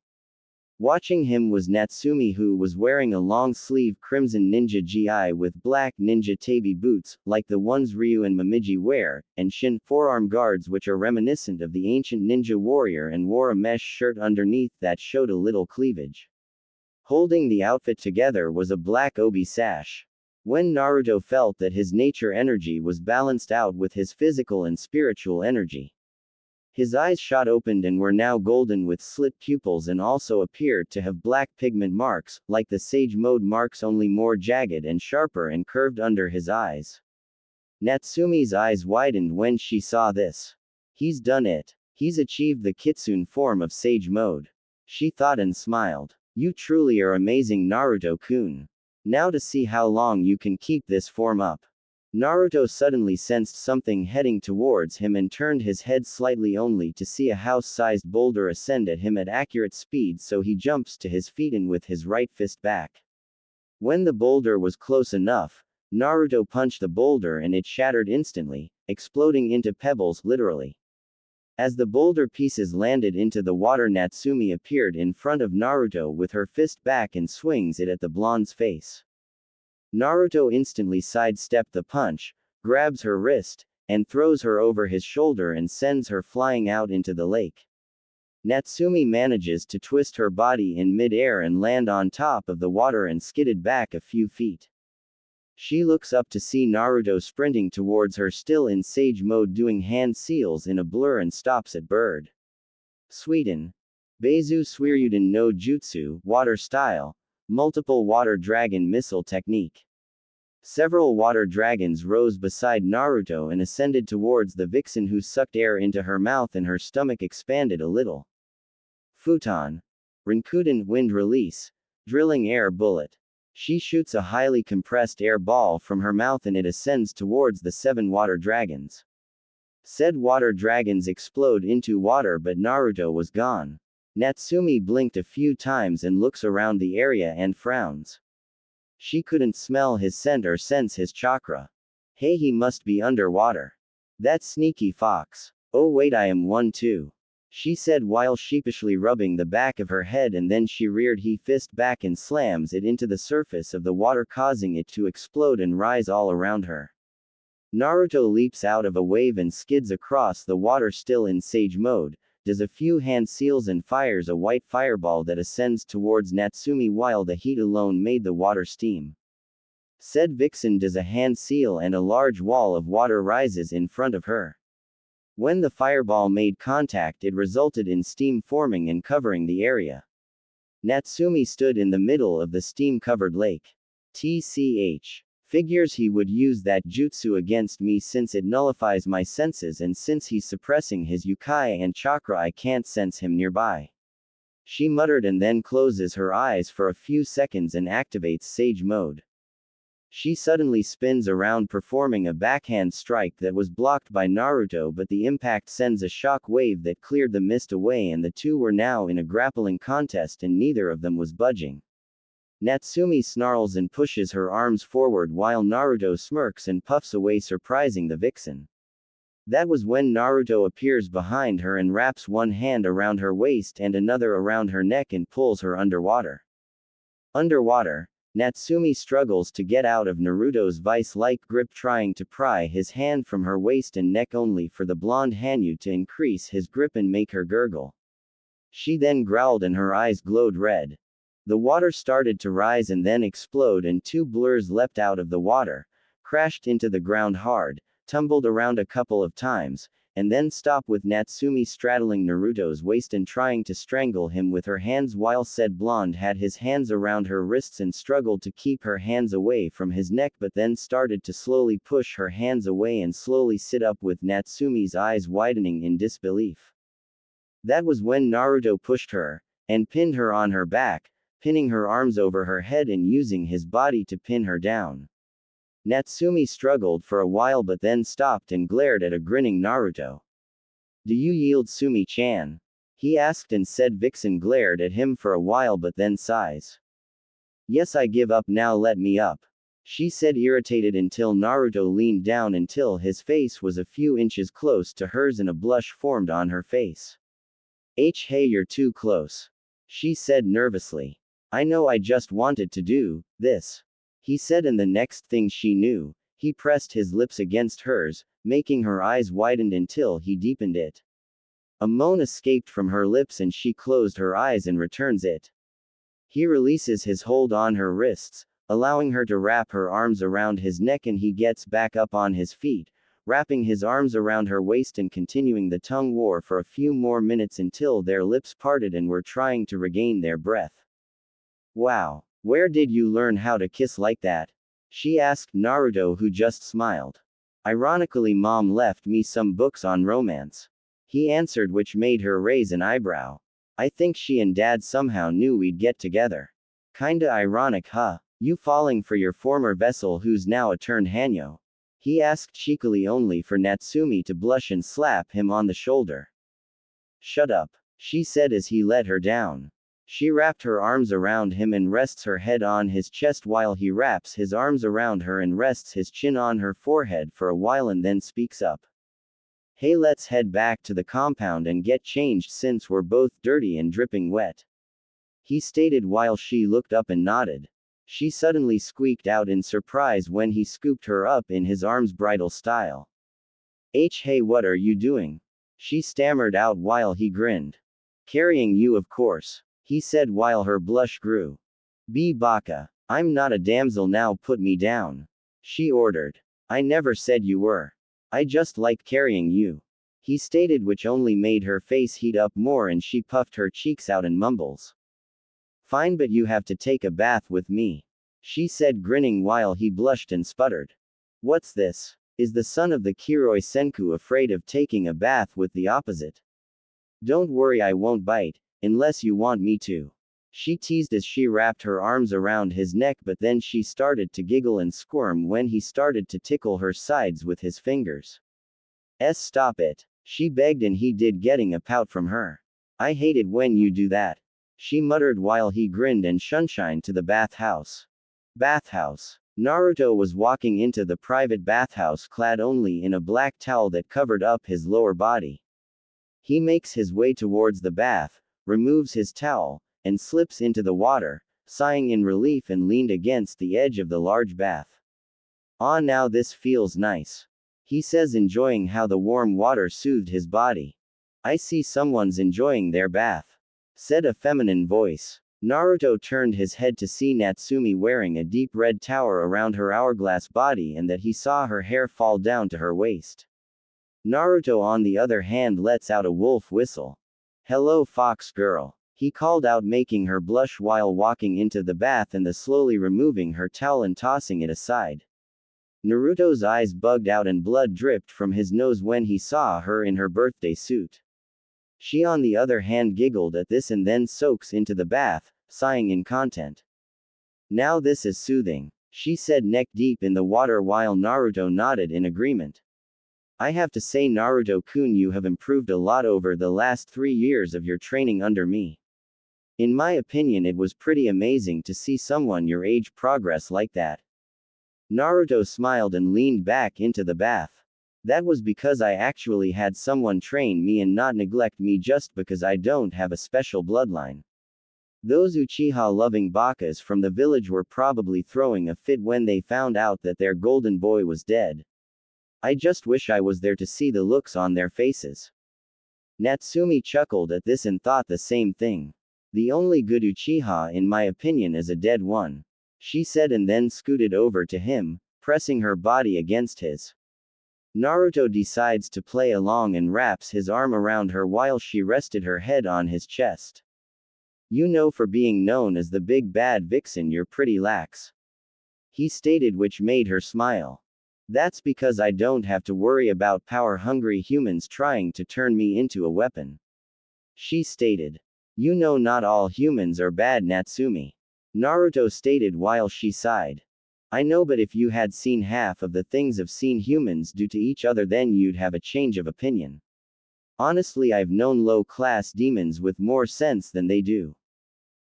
Watching him was Natsumi, who was wearing a long-sleeve crimson ninja gi with black ninja tabi boots, like the ones Ryu and Momiji wear, and shin forearm guards which are reminiscent of the ancient ninja warrior, and wore a mesh shirt underneath that showed a little cleavage. Holding the outfit together was a black obi sash. When Naruto felt that his nature energy was balanced out with his physical and spiritual energy, his eyes shot opened and were now golden with slit pupils, and also appeared to have black pigment marks, like the Sage Mode marks, only more jagged and sharper and curved under his eyes. Natsumi's eyes widened when she saw this. He's done it. He's achieved the kitsune form of sage mode. She thought and smiled. You truly are amazing, Naruto-kun. Now to see how long you can keep this form up. Naruto suddenly sensed something heading towards him and turned his head slightly only to see a house-sized boulder ascend at him at accurate speed, so he jumps to his feet and with his right fist back. When the boulder was close enough, Naruto punched the boulder and it shattered instantly, exploding into pebbles literally. As the boulder pieces landed into the water, Natsumi appeared in front of Naruto with her fist back and swings it at the blonde's face. Naruto instantly sidestepped the punch, grabs her wrist, and throws her over his shoulder and sends her flying out into the lake. Natsumi manages to twist her body in mid-air and land on top of the water and skidded back a few feet. She looks up to see Naruto sprinting towards her, still in sage mode, doing hand seals in a blur, and stops at bird. Sweden. Beizu Suiryuden no Jutsu, water style, multiple water dragon missile technique. Several water dragons rose beside Naruto and ascended towards the vixen, who sucked air into her mouth and her stomach expanded a little. Futon. Rinkuden, wind release, drilling air bullet. She shoots a highly compressed air ball from her mouth and it ascends towards the 7 water dragons. Said water dragons explode into water, but Naruto was gone. Natsumi blinked a few times and looks around the area and frowns. She couldn't smell his scent or sense his chakra. Hey, he must be underwater. That sneaky fox. Oh wait, I am one too, she said while sheepishly rubbing the back of her head, and then she reared his fist back and slams it into the surface of the water, causing it to explode and rise all around her. Naruto leaps out of a wave and skids across the water, still in sage mode, does a few hand seals and fires a white fireball that ascends towards Natsumi while the heat alone made the water steam. Said vixen does a hand seal and a large wall of water rises in front of her. When the fireball made contact, it resulted in steam forming and covering the area. Natsumi stood in the middle of the steam-covered lake. TCH. Figures he would use that jutsu against me, since it nullifies my senses, and since he's suppressing his yukai and chakra, I can't sense him nearby. She muttered and then closes her eyes for a few seconds and activates sage mode. She suddenly spins around, performing a backhand strike that was blocked by Naruto, but the impact sends a shock wave that cleared the mist away, and the two were now in a grappling contest and neither of them was budging. Natsumi snarls and pushes her arms forward while Naruto smirks and puffs away, surprising the vixen. That was when Naruto appears behind her and wraps one hand around her waist and another around her neck and pulls her underwater. Underwater, Natsumi struggles to get out of Naruto's vice-like grip, trying to pry his hand from her waist and neck, only for the blonde Hanyu to increase his grip and make her gurgle. She then growled and her eyes glowed red. The water started to rise and then explode, and 2 blurs leapt out of the water, crashed into the ground hard, tumbled around a couple of times, and then stopped, with Natsumi straddling Naruto's waist and trying to strangle him with her hands, while said blonde had his hands around her wrists and struggled to keep her hands away from his neck, but then started to slowly push her hands away and slowly sit up, with Natsumi's eyes widening in disbelief. That was when Naruto pushed her and pinned her on her back, pinning her arms over her head and using his body to pin her down. Natsumi struggled for a while but then stopped and glared at a grinning Naruto. Do you yield, Sumi-chan? He asked, and said vixen glared at him for a while but then sighs. Yes, I give up now, let me up, she said, irritated, until Naruto leaned down until his face was a few inches close to hers and a blush formed on her face. Hey, you're too close, she said nervously. I know, I just wanted to do this, he said, and the next thing she knew, he pressed his lips against hers, making her eyes widen until he deepened it. A moan escaped from her lips and she closed her eyes and returns it. He releases his hold on her wrists, allowing her to wrap her arms around his neck, and he gets back up on his feet, wrapping his arms around her waist and continuing the tongue war for a few more minutes until their lips parted and were trying to regain their breath. Wow, where did you learn how to kiss like that? She asked Naruto, who just smiled. Ironically, Mom left me some books on romance. He answered, which made her raise an eyebrow. I think she and Dad somehow knew we'd get together. Kinda ironic, huh? You falling for your former vessel who's now a turned Hanyo? He asked cheekily, only for Natsumi to blush and slap him on the shoulder. Shut up, she said as he let her down. She wrapped her arms around him and rests her head on his chest while he wraps his arms around her and rests his chin on her forehead for a while and then speaks up. Hey, let's head back to the compound and get changed since we're both dirty and dripping wet. He stated while she looked up and nodded. She suddenly squeaked out in surprise when he scooped her up in his arms bridal style. Hey, what are you doing? She stammered out while he grinned. Carrying you, of course, he said while her blush grew. Be baka. I'm not a damsel now, put me down. She ordered. I never said you were. I just like carrying you. He stated, which only made her face heat up more and she puffed her cheeks out and mumbles. Fine, but you have to take a bath with me. She said, grinning while he blushed and sputtered. What's this? Is the son of the Kiroi Senku afraid of taking a bath with the opposite? Don't worry, I won't bite, unless you want me to. She teased as she wrapped her arms around his neck, but then she started to giggle and squirm when he started to tickle her sides with his fingers. Stop it, she begged, and he did, getting a pout from her. I hate it when you do that, she muttered while he grinned and shunshine to the bathhouse. Bathhouse. Naruto was walking into the private bathhouse clad only in a black towel that covered up his lower body. He makes his way towards the bath, removes his towel, and slips into the water, sighing in relief and leaned against the edge of the large bath. Ah, now this feels nice, he says, enjoying how the warm water soothed his body. I see someone's enjoying their bath, said a feminine voice. Naruto turned his head to see Natsumi wearing a deep red tower around her hourglass body and that he saw her hair fall down to her waist. Naruto, on the other hand, lets out a wolf whistle. Hello, fox girl, he called out, making her blush while walking into the bath and slowly removing her towel and tossing it aside. Naruto's eyes bugged out and blood dripped from his nose when he saw her in her birthday suit. She, on the other hand, giggled at this and then soaks into the bath, sighing in content. Now this is soothing, she said, neck deep in the water while Naruto nodded in agreement. I have to say, Naruto-kun, you have improved a lot over the last 3 years of your training under me. In my opinion, it was pretty amazing to see someone your age progress like that. Naruto smiled and leaned back into the bath. That was because I actually had someone train me and not neglect me just because I don't have a special bloodline. Those Uchiha-loving bakas from the village were probably throwing a fit when they found out that their golden boy was dead. I just wish I was there to see the looks on their faces. Natsumi chuckled at this and thought the same thing. The only good Uchiha, in my opinion, is a dead one, she said, and then scooted over to him, pressing her body against his. Naruto decides to play along and wraps his arm around her while she rested her head on his chest. You know, for being known as the big bad vixen, you're pretty lax, he stated, which made her smile. That's because I don't have to worry about power-hungry humans trying to turn me into a weapon, she stated. You know, not all humans are bad, Natsumi, Naruto stated while she sighed. I know, but if you had seen half of the things I've seen humans do to each other, then you'd have a change of opinion. Honestly, I've known low-class demons with more sense than they do.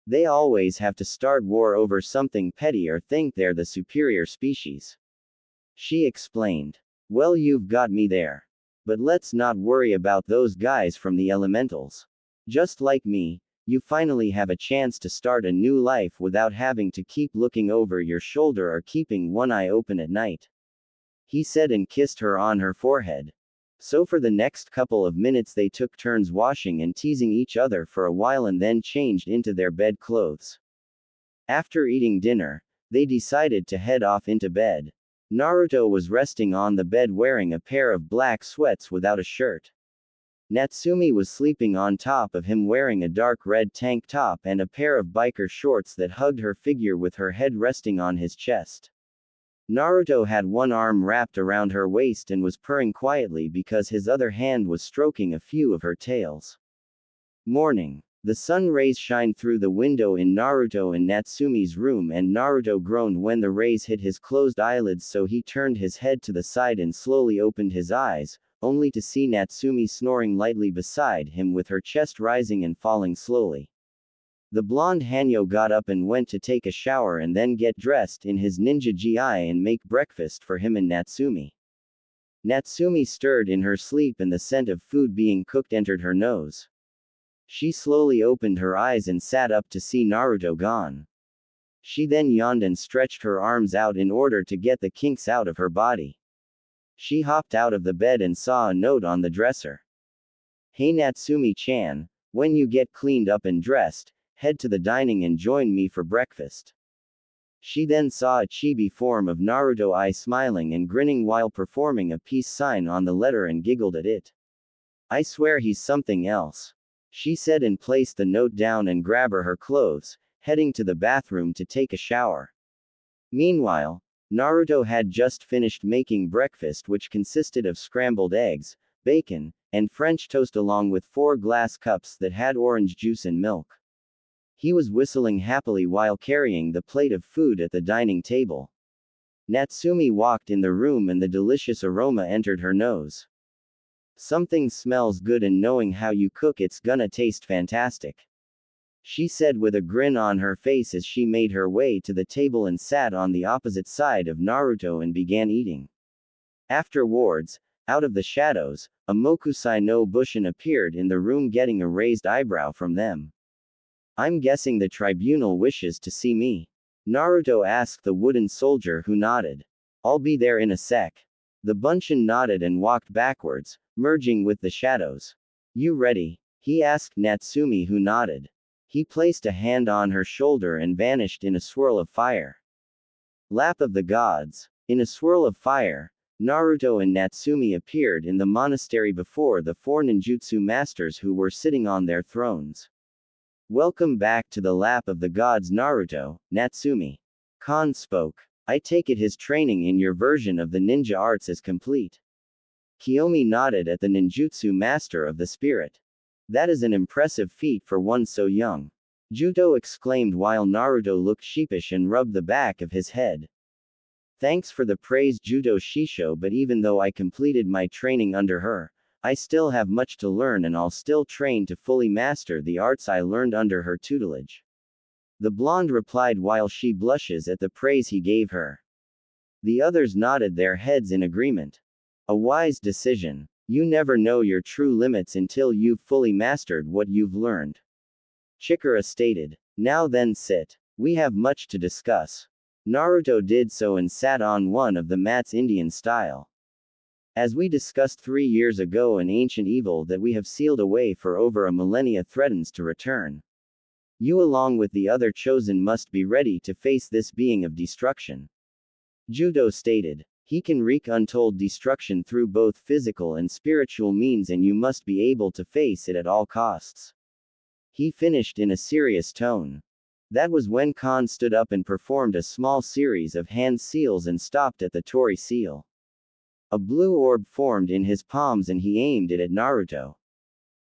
They always have to start war over something petty or think they're the superior species, she explained. Well, you've got me there. But let's not worry about those guys from the elementals. Just like me, you finally have a chance to start a new life without having to keep looking over your shoulder or keeping one eye open at night, he said, and kissed her on her forehead. So for the next couple of minutes they took turns washing and teasing each other for a while and then changed into their bed clothes. After eating dinner, they decided to head off into bed. Naruto was resting on the bed wearing a pair of black sweats without a shirt. Natsumi was sleeping on top of him wearing a dark red tank top and a pair of biker shorts that hugged her figure with her head resting on his chest. Naruto had one arm wrapped around her waist and was purring quietly because his other hand was stroking a few of her tails. Morning. The sun rays shined through the window in Naruto and Natsumi's room, and Naruto groaned when the rays hit his closed eyelids, so he turned his head to the side and slowly opened his eyes, only to see Natsumi snoring lightly beside him with her chest rising and falling slowly. The blonde Hanyo got up and went to take a shower and then get dressed in his ninja gi and make breakfast for him and Natsumi. Natsumi stirred in her sleep and the scent of food being cooked entered her nose. She slowly opened her eyes and sat up to see Naruto gone. She then yawned and stretched her arms out in order to get the kinks out of her body. She hopped out of the bed and saw a note on the dresser. "Hey Natsumi-chan, when you get cleaned up and dressed, head to the dining and join me for breakfast." She then saw a chibi form of Naruto smiling and grinning while performing a peace sign on the letter and giggled at it. "I swear he's something else," she said, and placed the note down and grabbed her clothes, heading to the bathroom to take a shower. Meanwhile, Naruto had just finished making breakfast, which consisted of scrambled eggs, bacon, and French toast along with 4 glass cups that had orange juice and milk. He was whistling happily while carrying the plate of food at the dining table. Natsumi walked in the room and the delicious aroma entered her nose. "Something smells good, and knowing how you cook, it's gonna taste fantastic," she said with a grin on her face as she made her way to the table and sat on the opposite side of Naruto and began eating. Afterwards, out of the shadows, a Mokusai no Bushin appeared in the room, getting a raised eyebrow from them. "I'm guessing the tribunal wishes to see me?" Naruto asked the wooden soldier, who nodded. "I'll be there in a sec." The Bunshin nodded and walked backwards, merging with the shadows. "You ready?" he asked Natsumi, who nodded. He placed a hand on her shoulder and vanished in a swirl of fire. Lap of the Gods. In a swirl of fire, Naruto and Natsumi appeared in the monastery before the 4 ninjutsu masters who were sitting on their thrones. "Welcome back to the Lap of the Gods, Naruto," Natsumi. Khan spoke. "I take it his training in your version of the ninja arts is complete." Kiyomi nodded at the ninjutsu master of the spirit. "That is an impressive feat for one so young," Juto exclaimed while Naruto looked sheepish and rubbed the back of his head. "Thanks for the praise, Juto Shisho, but even though I completed my training under her, I still have much to learn, and I'll still train to fully master the arts I learned under her tutelage," the blonde replied while she blushes at the praise he gave her. The others nodded their heads in agreement. "A wise decision. You never know your true limits until you've fully mastered what you've learned," Chikara stated. "Now then, sit. We have much to discuss." Naruto did so and sat on one of the mats, Indian style. "As we discussed 3 years ago, an ancient evil that we have sealed away for over a millennia threatens to return. You, along with the other chosen, must be ready to face this being of destruction," Judo stated. "He can wreak untold destruction through both physical and spiritual means, and you must be able to face it at all costs," he finished in a serious tone. That was when Khan stood up and performed a small series of hand seals and stopped at the Tori seal. A blue orb formed in his palms and he aimed it at Naruto.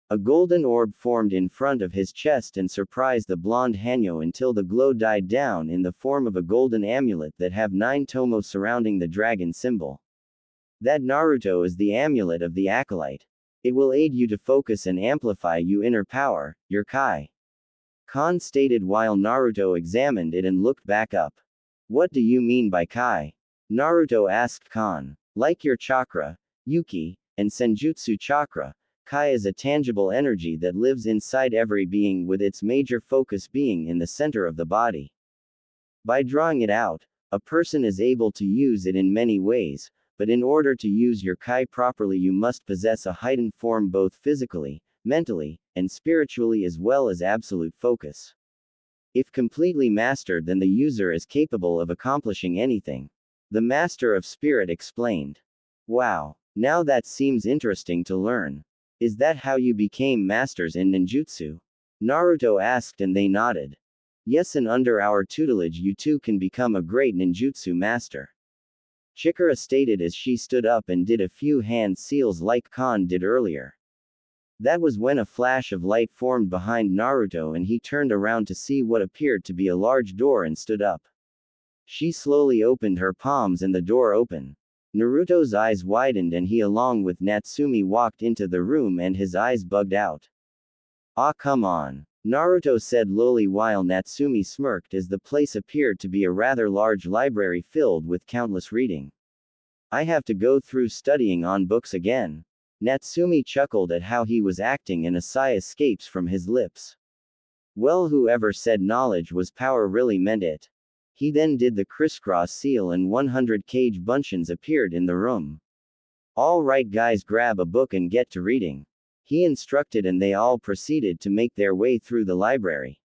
A golden orb formed in front of his chest and surprised the blonde Hanyo until the glow died down in the form of a golden amulet that have 9 tomo surrounding the dragon symbol. That Naruto is the amulet of the acolyte. It will aid you to focus and amplify your inner power, your Kai, Khan stated while Naruto examined it and looked back up. "What do you mean by Kai?" Naruto asked Khan. "Like your chakra, Yuki, and Senjutsu chakra, Kai is a tangible energy that lives inside every being, with its major focus being in the center of the body. By drawing it out, a person is able to use it in many ways, but in order to use your Kai properly, you must possess a heightened form both physically, mentally, and spiritually, as well as absolute focus. If completely mastered, then the user is capable of accomplishing anything," the Master of Spirit explained. "Wow, now that seems interesting to learn. Is that how you became masters in ninjutsu?" Naruto asked and they nodded. "Yes, and under our tutelage you too can become a great ninjutsu master." Chikara stated as she stood up and did a few hand seals like Kon did earlier. That was when a flash of light formed behind Naruto and he turned around to see what appeared to be a large door and stood up. She slowly opened her palms and the door opened. Naruto's eyes widened and he along with Natsumi walked into the room and his eyes bugged out. "Ah, come on," Naruto said lowly while Natsumi smirked as the place appeared to be a rather large library filled with countless reading. "I have to go through studying on books again." Natsumi chuckled at how he was acting and a sigh escapes from his lips. Well, whoever said knowledge was power really meant it. He then did the crisscross seal and 100 cage buncheons appeared in the room. "All right guys, grab a book and get to reading," he instructed, and they all proceeded to make their way through the library.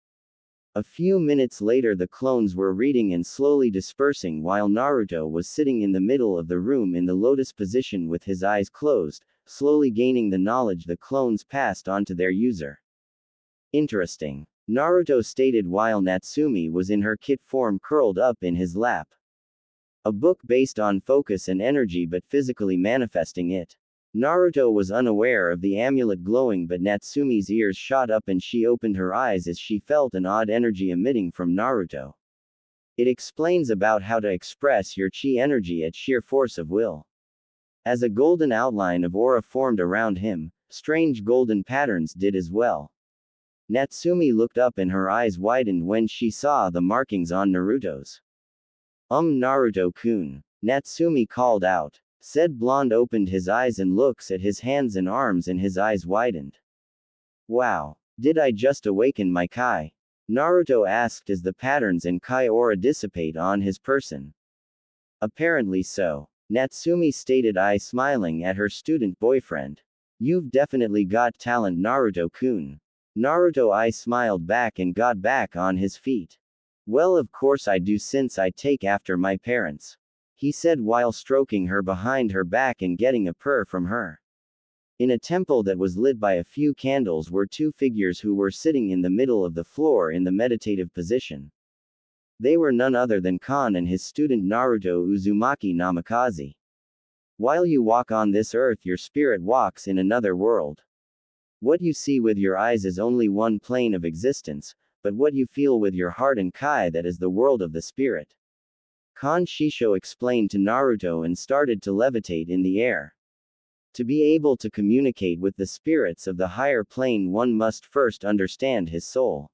A few minutes later the clones were reading and slowly dispersing while Naruto was sitting in the middle of the room in the lotus position with his eyes closed, slowly gaining the knowledge the clones passed on to their user. "Interesting," Naruto stated while Natsumi was in her kit form curled up in his lap. "A book based on focus and energy but physically manifesting it." Naruto was unaware of the amulet glowing, but Natsumi's ears shot up and she opened her eyes as she felt an odd energy emitting from Naruto. It explains about how to express your chi energy at sheer force of will. As a golden outline of aura formed around him, strange golden patterns did as well. Natsumi looked up and her eyes widened when she saw the markings on Naruto's. Naruto-kun," Natsumi called out. Said blonde opened his eyes and looks at his hands and arms and his eyes widened. "Wow. Did I just awaken my Kai?" Naruto asked as the patterns and Kai aura dissipate on his person. "Apparently so," Natsumi stated, eye smiling at her student boyfriend. "You've definitely got talent, Naruto-kun." Naruto eye smiled back and got back on his feet. "Well, of course I do, since I take after my parents," he said while stroking her behind her back and getting a purr from her. In a temple that was lit by a few candles were two figures who were sitting in the middle of the floor in the meditative position. They were none other than Kon and his student Naruto Uzumaki Namikaze. While you walk on this earth, your spirit walks in another world. What you see with your eyes is only one plane of existence, but what you feel with your heart and Kai, that is the world of the spirit. Kon Shisho explained to Naruto and started to levitate in the air. To be able to communicate with the spirits of the higher plane, one must first understand his soul.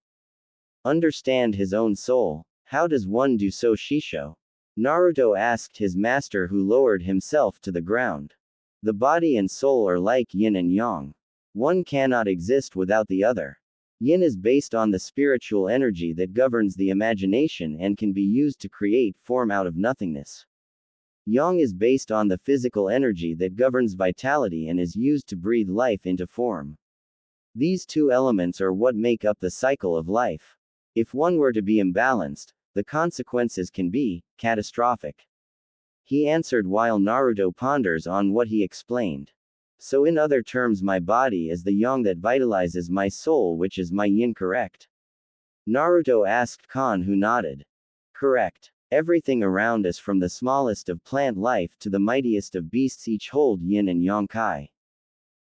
Understand his own soul. How does one do so, Shisho? Naruto asked his master, who lowered himself to the ground. The body and soul are like yin and yang. One cannot exist without the other. Yin is based on the spiritual energy that governs the imagination and can be used to create form out of nothingness. Yang is based on the physical energy that governs vitality and is used to breathe life into form. These two elements are what make up the cycle of life. If one were to be imbalanced, the consequences can be catastrophic. He answered while Naruto ponders on what he explained. So in other terms, my body is the yang that vitalizes my soul, which is my yin, correct? Naruto asked Kon, who nodded. Correct. Everything around us, from the smallest of plant life to the mightiest of beasts, each hold yin and yang Kai.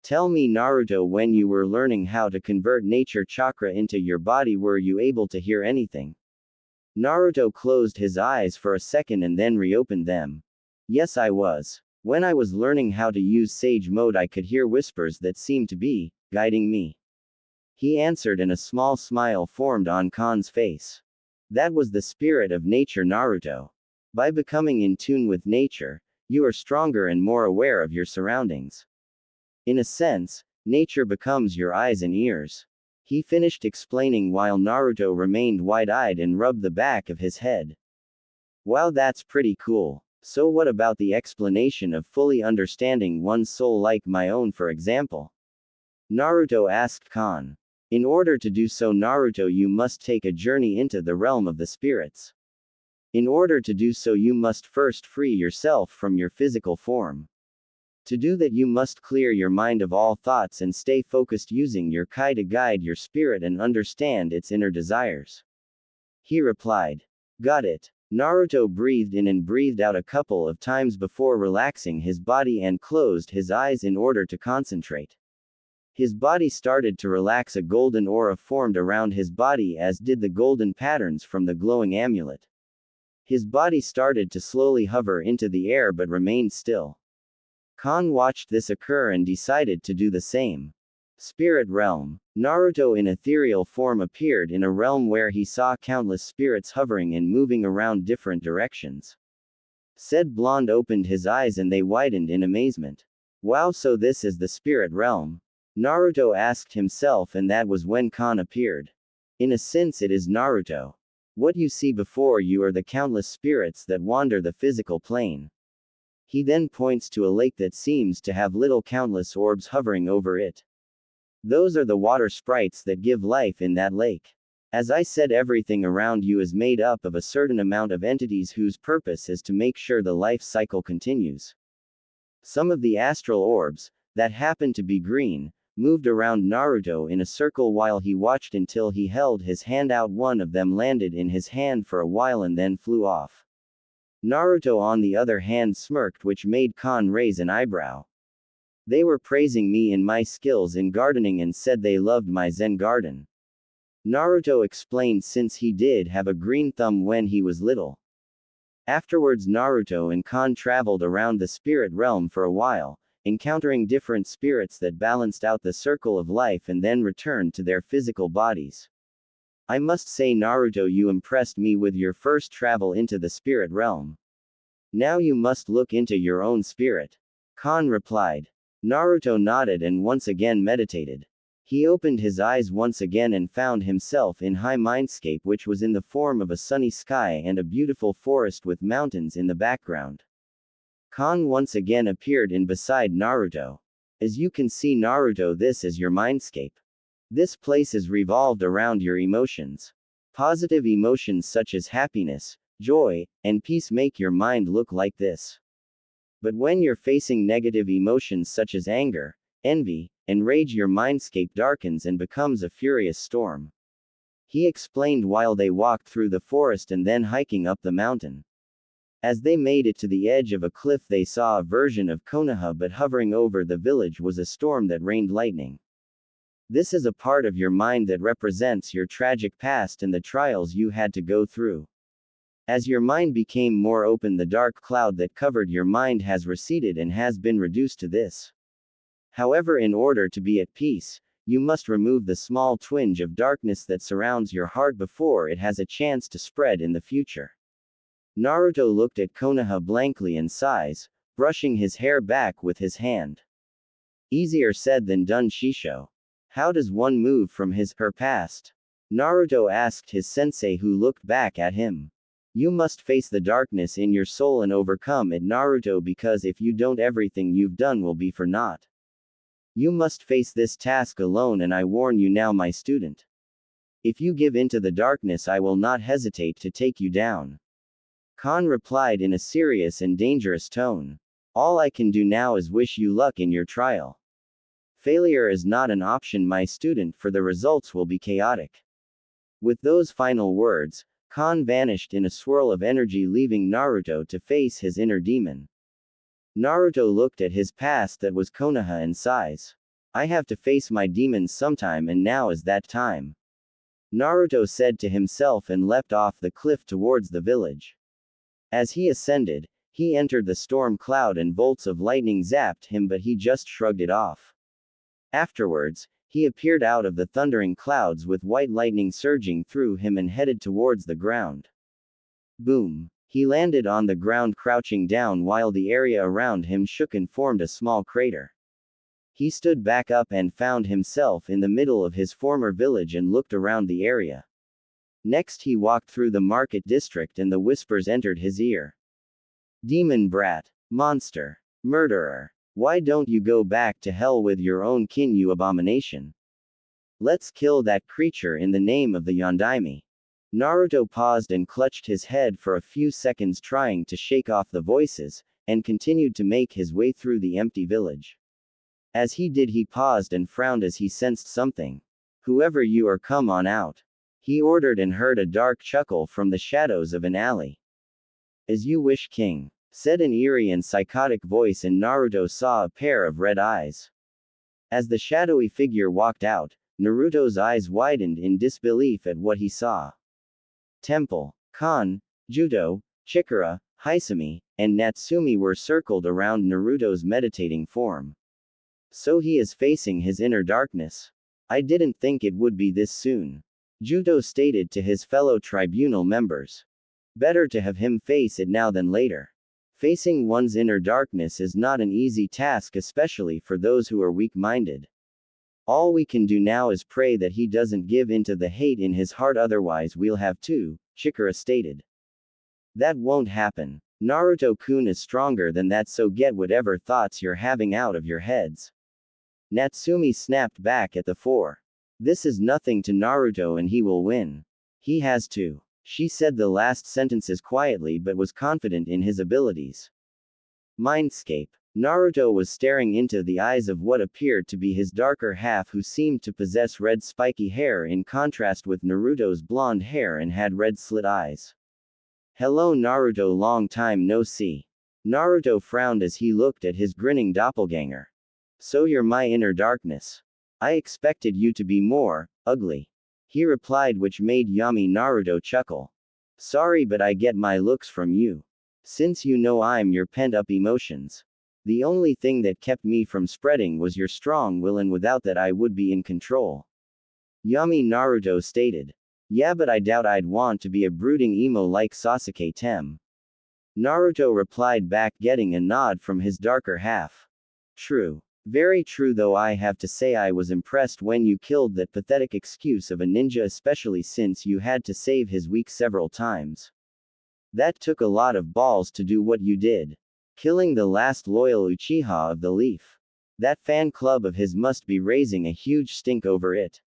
Tell me, Naruto, when you were learning how to convert nature chakra into your body, were you able to hear anything? Naruto closed his eyes for a second and then reopened them. Yes, I was. When I was learning how to use sage mode, I could hear whispers that seemed to be guiding me. He answered, and a small smile formed on Kon's face. That was the spirit of nature, Naruto. By becoming in tune with nature, you are stronger and more aware of your surroundings. In a sense, nature becomes your eyes and ears. He finished explaining while Naruto remained wide-eyed and rubbed the back of his head. Wow, that's pretty cool. So what about the explanation of fully understanding one's soul, like my own, for example? Naruto asked Kon. In order to do so, Naruto, you must take a journey into the realm of the spirits. In order to do so, you must first free yourself from your physical form. To do that, you must clear your mind of all thoughts and stay focused using your Kai to guide your spirit and understand its inner desires. He replied. Got it. Naruto breathed in and breathed out a couple of times before relaxing his body and closed his eyes in order to concentrate. His body started to relax. A golden aura formed around his body, as did the golden patterns from the glowing amulet. His body started to slowly hover into the air but remained still. Khan watched this occur and decided to do the same. Spirit Realm. Naruto in ethereal form appeared in a realm where he saw countless spirits hovering and moving around different directions. Said blonde opened his eyes and they widened in amazement. Wow, so this is the spirit realm? Naruto asked himself, and that was when Khan appeared. In a sense it is Naruto. What you see before you are the countless spirits that wander the physical plane. He then points to a lake that seems to have little countless orbs hovering over it. Those are the water sprites that give life in that lake. As I said, everything around you is made up of a certain amount of entities whose purpose is to make sure the life cycle continues. Some of the astral orbs, that happened to be green, moved around Naruto in a circle while he watched until he held his hand out. One of them landed in his hand for a while and then flew off. Naruto on the other hand smirked, which made Khan raise an eyebrow. They were praising me in my skills in gardening and said they loved my Zen garden. Naruto explained, since he did have a green thumb when he was little. Afterwards Naruto and Khan traveled around the spirit realm for a while, encountering different spirits that balanced out the circle of life and then returned to their physical bodies. I must say, Naruto, you impressed me with your first travel into the spirit realm. Now you must look into your own spirit. Khan replied. Naruto nodded and once again meditated. He opened his eyes once again and found himself in high mindscape, which was in the form of a sunny sky and a beautiful forest with mountains in the background. Khan once again appeared in beside Naruto. As you can see, Naruto, this is your mindscape. This place is revolved around your emotions. Positive emotions such as happiness, joy, and peace make your mind look like this. But when you're facing negative emotions such as anger, envy, and rage, your mindscape darkens and becomes a furious storm. He explained while they walked through the forest and then hiking up the mountain. As they made it to the edge of a cliff, they saw a version of Konoha, but hovering over the village was a storm that rained lightning. This is a part of your mind that represents your tragic past and the trials you had to go through. As your mind became more open, the dark cloud that covered your mind has receded and has been reduced to this. However, in order to be at peace, you must remove the small twinge of darkness that surrounds your heart before it has a chance to spread in the future. Naruto looked at Konoha blankly and sighs, brushing his hair back with his hand. Easier said than done, Shisho. How does one move from her past? Naruto asked his sensei, who looked back at him. You must face the darkness in your soul and overcome it, Naruto, because if you don't, everything you've done will be for naught. You must face this task alone, and I warn you now, my student. If you give in to the darkness, I will not hesitate to take you down. Khan replied in a serious and dangerous tone. All I can do now is wish you luck in your trial. Failure is not an option, my student, for the results will be chaotic. With those final words, Khan vanished in a swirl of energy, leaving Naruto to face his inner demon. Naruto looked at his past, that was Konoha, and sighs. I have to face my demons sometime, and now is that time. Naruto said to himself and leapt off the cliff towards the village. As he ascended, he entered the storm cloud and bolts of lightning zapped him, but he just shrugged it off. Afterwards, he appeared out of the thundering clouds with white lightning surging through him and headed towards the ground. Boom! He landed on the ground, crouching down while the area around him shook and formed a small crater. He stood back up and found himself in the middle of his former village and looked around the area. Next he walked through the market district and the whispers entered his ear. Demon brat, monster, murderer. Why don't you go back to hell with your own kin, you abomination? Let's kill that creature in the name of the Yondaime. Naruto paused and clutched his head for a few seconds, trying to shake off the voices, and continued to make his way through the empty village. As he did, he paused and frowned as he sensed something. Whoever you are, come on out. He ordered and heard a dark chuckle from the shadows of an alley. As you wish, King, said an eerie and psychotic voice, and Naruto saw a pair of red eyes. As the shadowy figure walked out, Naruto's eyes widened in disbelief at what he saw. Temple, Kan, Judo, Chikara, Hisumi, and Natsumi were circled around Naruto's meditating form. So he is facing his inner darkness. I didn't think it would be this soon. Judo stated to his fellow tribunal members. Better to have him face it now than later. Facing one's inner darkness is not an easy task, especially for those who are weak-minded. All we can do now is pray that he doesn't give into the hate in his heart, otherwise we'll have to, Chikara stated. That won't happen. Naruto-kun is stronger than that, so get whatever thoughts you're having out of your heads. Natsumi snapped back at the four. This is nothing to Naruto and he will win. He has to. She said the last sentences quietly but was confident in his abilities. Mindscape. Naruto was staring into the eyes of what appeared to be his darker half, who seemed to possess red spiky hair in contrast with Naruto's blonde hair and had red slit eyes. Hello Naruto, long time no see. Naruto frowned as he looked at his grinning doppelganger. So you're my inner darkness. I expected you to be more ugly. He replied, which made Yami Naruto chuckle. Sorry, but I get my looks from you. Since you know I'm your pent-up emotions. The only thing that kept me from spreading was your strong will, and without that I would be in control. Yami Naruto stated. Yeah, but I doubt I'd want to be a brooding emo like Sasuke Tem. Naruto replied back, getting a nod from his darker half. True. Very true, though I have to say I was impressed when you killed that pathetic excuse of a ninja, especially since you had to save his week several times. That took a lot of balls to do what you did. Killing the last loyal Uchiha of the Leaf. That fan club of his must be raising a huge stink over it.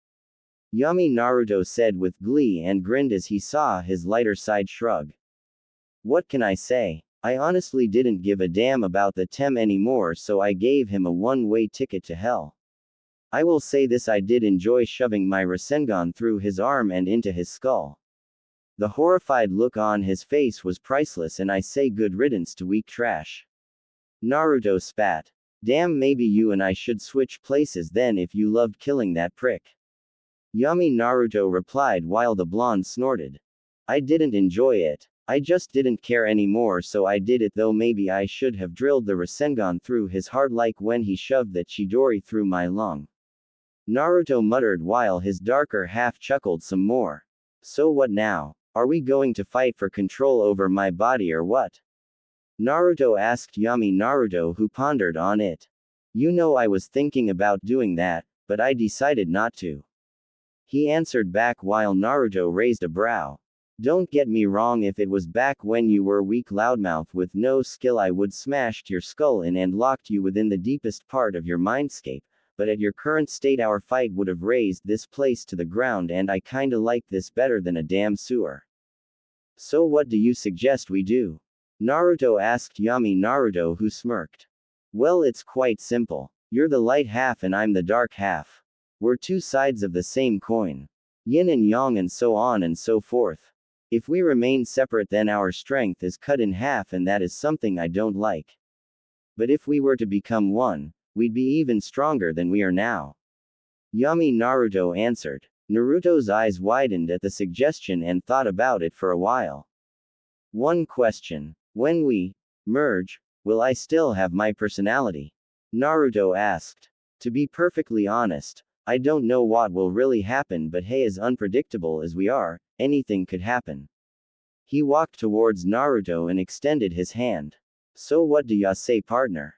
Yami Naruto said with glee and grinned as he saw his lighter side shrug. What can I say? I honestly didn't give a damn about the Tem anymore, so I gave him a one-way ticket to hell. I will say this, I did enjoy shoving my Rasengan through his arm and into his skull. The horrified look on his face was priceless, and I say good riddance to weak trash. Naruto spat. Damn, maybe you and I should switch places then if you loved killing that prick. Yami Naruto replied while the blonde snorted. I didn't enjoy it. I just didn't care anymore, so I did it, though maybe I should have drilled the Rasengan through his heart like when he shoved that Chidori through my lung. Naruto muttered while his darker half chuckled some more. So what now? Are we going to fight for control over my body or what? Naruto asked Yami Naruto, who pondered on it. You know, I was thinking about doing that, but I decided not to. He answered back while Naruto raised a brow. Don't get me wrong, if it was back when you were weak loudmouth with no skill, I would smashed your skull in and locked you within the deepest part of your mindscape, but at your current state our fight would have razed this place to the ground, and I kinda like this better than a damn sewer. So what do you suggest we do? Naruto asked Yami Naruto, who smirked. Well, it's quite simple. You're the light half and I'm the dark half. We're two sides of the same coin. Yin and yang and so on and so forth. If we remain separate, then our strength is cut in half, and that is something I don't like. But if we were to become one, we'd be even stronger than we are now. Yami Naruto answered. Naruto's eyes widened at the suggestion and thought about it for a while. One question. When we merge, will I still have my personality? Naruto asked. To be perfectly honest, I don't know what will really happen, but hey, as unpredictable as we are, anything could happen. He walked towards Naruto and extended his hand. So what do ya say, partner?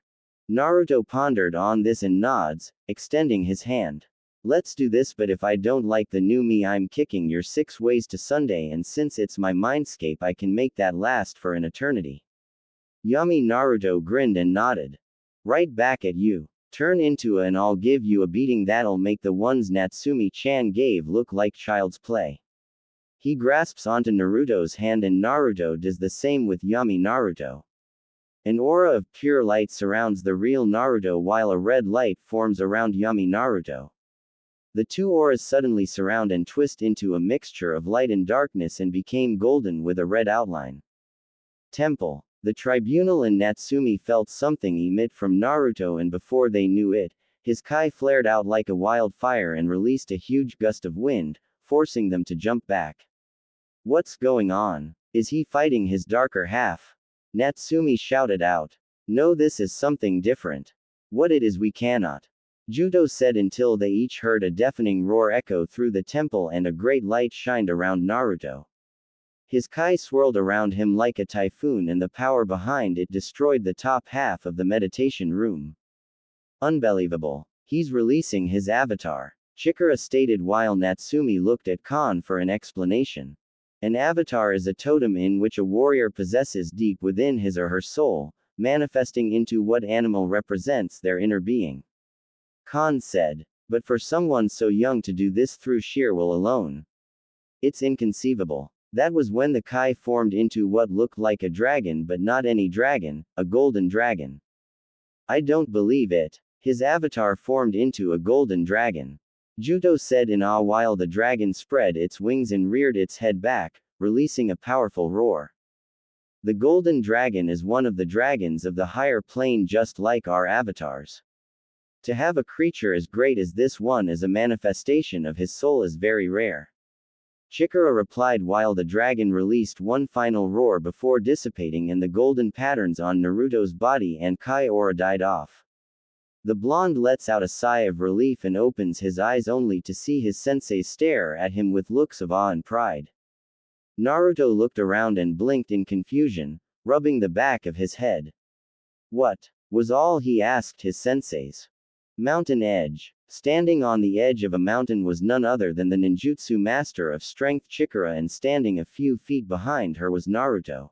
Naruto pondered on this and nods, extending his hand. Let's do this, but if I don't like the new me, I'm kicking your 6 ways to Sunday, and since it's my mindscape, I can make that last for an eternity. Yami Naruto grinned and nodded. Right back at you. Turn into a and I'll give you a beating that'll make the ones Natsumi-chan gave look like child's play. He grasps onto Naruto's hand and Naruto does the same with Yami Naruto. An aura of pure light surrounds the real Naruto while a red light forms around Yami Naruto. The two auras suddenly surround and twist into a mixture of light and darkness and became golden with a red outline. Temple. The tribunal and Natsumi felt something emit from Naruto, and before they knew it, his kai flared out like a wildfire and released a huge gust of wind, forcing them to jump back. What's going on? Is he fighting his darker half? Natsumi shouted out. No, this is something different. What it is we cannot. Judo said until they each heard a deafening roar echo through the temple and a great light shined around Naruto. His kai swirled around him like a typhoon and the power behind it destroyed the top half of the meditation room. Unbelievable. He's releasing his avatar, Chikara stated while Natsumi looked at Khan for an explanation. An avatar is a totem in which a warrior possesses deep within his or her soul, manifesting into what animal represents their inner being. Khan said. But for someone so young to do this through sheer will alone. It's inconceivable. That was when the kai formed into what looked like a dragon, but not any dragon, a golden dragon. I don't believe it. His avatar formed into a golden dragon. Judo said in awe while the dragon spread its wings and reared its head back, releasing a powerful roar. The golden dragon is one of the dragons of the higher plane, just like our avatars. To have a creature as great as this one as a manifestation of his soul is very rare. Chikara replied while the dragon released one final roar before dissipating and the golden patterns on Naruto's body and kai aura died off. The blonde lets out a sigh of relief and opens his eyes only to see his sensei stare at him with looks of awe and pride. Naruto looked around and blinked in confusion, rubbing the back of his head. What was all he asked his senseis? Mountain edge. Standing on the edge of a mountain was none other than the ninjutsu master of strength Chikara, and standing a few feet behind her was Naruto.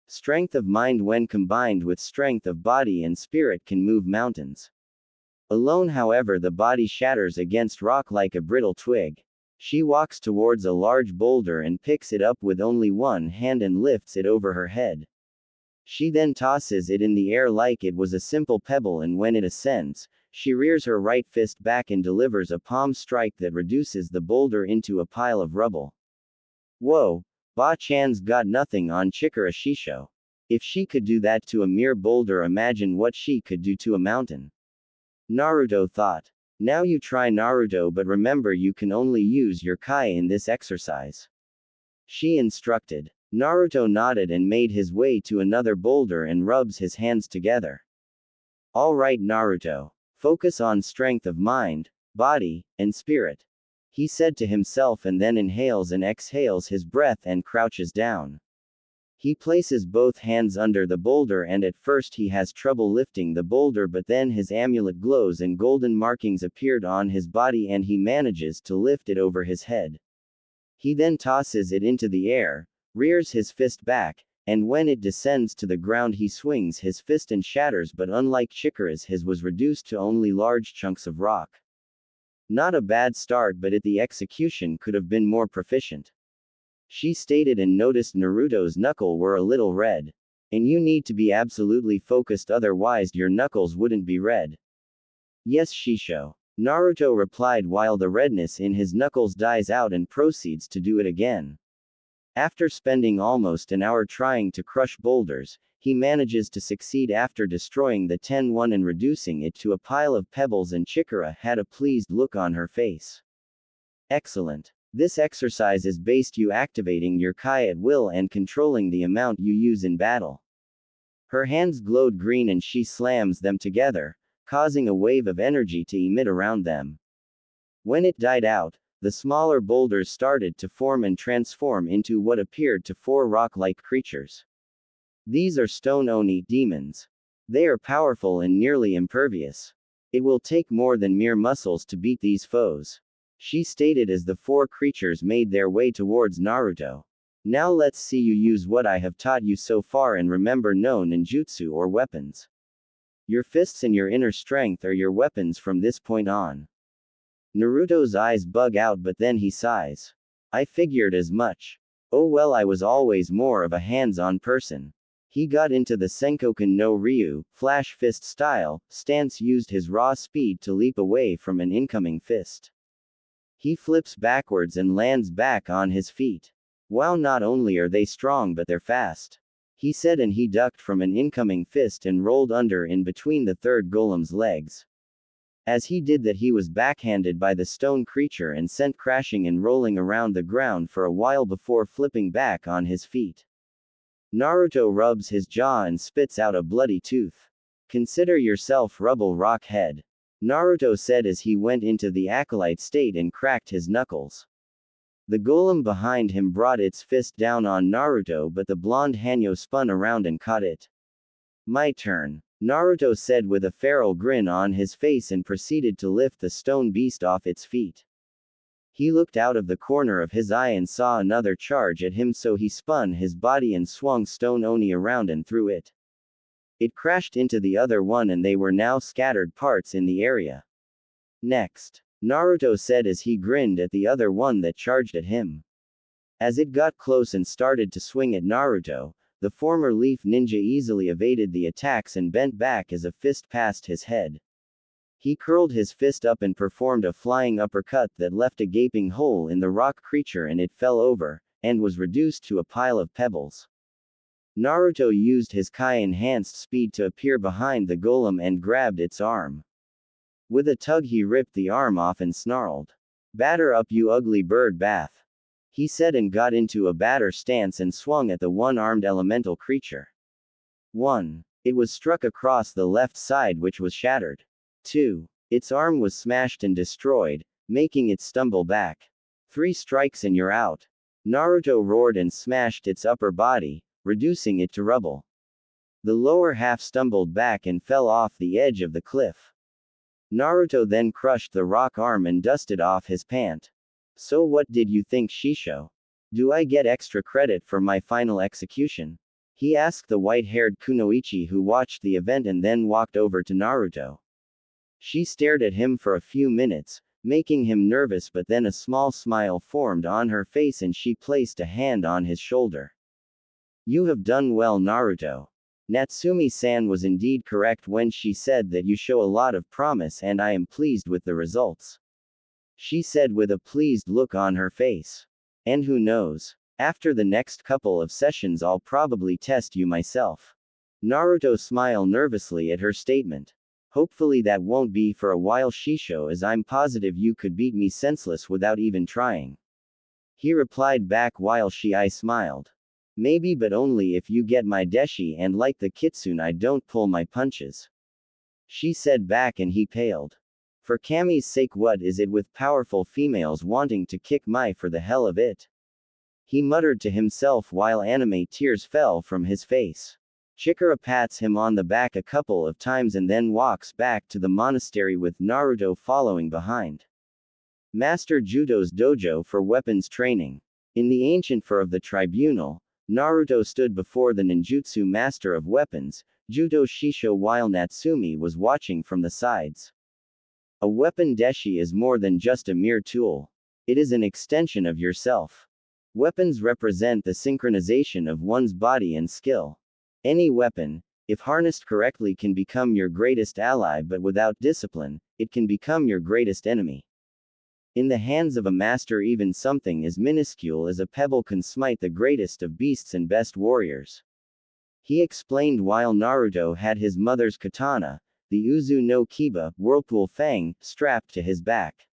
Strength of mind when combined with strength of body and spirit can move mountains. Alone, however, the body shatters against rock like a brittle twig. She walks towards a large boulder and picks it up with only one hand and lifts it over her head. She then tosses it in the air like it was a simple pebble, and when it ascends, she rears her right fist back and delivers a palm strike that reduces the boulder into a pile of rubble. Whoa, Ba-chan's got nothing on Chikara Shisho. If she could do that to a mere boulder, imagine what she could do to a mountain. Naruto thought. Now you try, Naruto, but remember you can only use your kai in this exercise. She instructed. Naruto nodded and made his way to another boulder and rubs his hands together. All right, Naruto. Focus on strength of mind, body, and spirit. He said to himself, and then inhales and exhales his breath and crouches down. He places both hands under the boulder, and at first he has trouble lifting the boulder, but then his amulet glows and golden markings appeared on his body and he manages to lift it over his head. He then tosses it into the air, rears his fist back, and when it descends to the ground he swings his fist and shatters, but unlike Chikara's, his was reduced to only large chunks of rock. Not a bad start, but the execution could have been more proficient. She stated and noticed Naruto's knuckles were a little red. And you need to be absolutely focused, otherwise your knuckles wouldn't be red. Yes, Shisho. Naruto replied while the redness in his knuckles dies out and proceeds to do it again. After spending almost an hour trying to crush boulders, he manages to succeed after destroying the 10-1 and reducing it to a pile of pebbles, and Chikara had a pleased look on her face. Excellent. This exercise is based you activating your kai at will and controlling the amount you use in battle. Her hands glowed green and she slams them together, causing a wave of energy to emit around them. When it died out, the smaller boulders started to form and transform into what appeared to 4 rock-like creatures. These are stone oni demons. They are powerful and nearly impervious. It will take more than mere muscles to beat these foes, she stated as the 4 creatures made their way towards Naruto. Now let's see you use what I have taught you so far, and remember no ninjutsu or weapons. Your fists and your inner strength are your weapons from this point on. Naruto's eyes bug out, but then he sighs. I figured as much. Oh well, I was always more of a hands-on person. He got into the Senkoken no Ryu, flash fist style, stance, used his raw speed to leap away from an incoming fist. He flips backwards and lands back on his feet. Wow, not only are they strong but they're fast. he said, and he ducked from an incoming fist and rolled under in between the third golem's legs. As he did that, he was backhanded by the stone creature and sent crashing and rolling around the ground for a while before flipping back on his feet. Naruto rubs his jaw and spits out a bloody tooth. "Consider yourself rubble, rock head," Naruto said as he went into the acolyte state and cracked his knuckles. The golem behind him brought its fist down on Naruto, but the blonde Hanyo spun around and caught it. "My turn," Naruto said with a feral grin on his face and proceeded to lift the stone beast off its feet. He looked out of the corner of his eye and saw another charge at him, so he spun his body and swung Stone Oni around and threw it. It crashed into the other one and they were now scattered parts in the area. "Next," Naruto said as he grinned at the other one that charged at him. As it got close and started to swing at Naruto, the former Leaf Ninja easily evaded the attacks and bent back as a fist passed his head. He curled his fist up and performed a flying uppercut that left a gaping hole in the rock creature and it fell over, and was reduced to a pile of pebbles. Naruto used his Kai-enhanced speed to appear behind the golem and grabbed its arm. With a tug he ripped the arm off and snarled, "Batter up, you ugly bird bath," he said, and got into a batter stance and swung at the one-armed elemental creature. 1. It was struck across the left side, which was shattered. 2. Its arm was smashed and destroyed, making it stumble back. 3 strikes and you're out. Naruto roared and smashed its upper body, reducing it to rubble. The lower half stumbled back and fell off the edge of the cliff. Naruto then crushed the rock arm and dusted off his pant. "So what did you think, Shisho? Do I get extra credit for my final execution?" he asked the white-haired Kunoichi, who watched the event and then walked over to Naruto. She stared at him for a few minutes, making him nervous, but then a small smile formed on her face and she placed a hand on his shoulder. "You have done well, Naruto. Natsumi-san was indeed correct when she said that you show a lot of promise, and I am pleased with the results," she said with a pleased look on her face. "And who knows? After the next couple of sessions I'll probably test you myself." Naruto smiled nervously at her statement. "Hopefully that won't be for a while, Shisho, as I'm positive you could beat me senseless without even trying," he replied back while I smiled. "Maybe, but only if you get my deshi, and like the kitsune I don't pull my punches," she said back, and he paled. "For Kami's sake, what is it with powerful females wanting to kick my for the hell of it?" he muttered to himself while anime tears fell from his face. Chikara pats him on the back a couple of times and then walks back to the monastery with Naruto following behind. Master Judo's dojo for weapons training. In the ancient fur of the tribunal, Naruto stood before the ninjutsu master of weapons, Judo Shisho, while Natsumi was watching from the sides. A weapon deshi is more than just a mere tool. It is an extension of yourself. Weapons represent the synchronization of one's body and skill. Any weapon, if harnessed correctly, can become your greatest ally, but without discipline, it can become your greatest enemy. In the hands of a master, even something as minuscule as a pebble can smite the greatest of beasts and best warriors. He explained while Naruto had his mother's katana, the Uzu no Kiba, Whirlpool Fang, strapped to his back.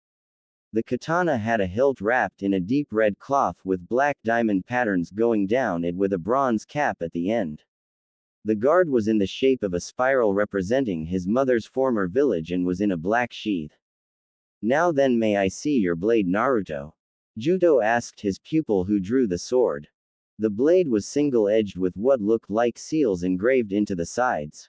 The katana had a hilt wrapped in a deep red cloth with black diamond patterns going down it with a bronze cap at the end. The guard was in the shape of a spiral representing his mother's former village and was in a black sheath. "Now then, may I see your blade, Naruto?" Judo asked his pupil, who drew the sword. The blade was single-edged with what looked like seals engraved into the sides.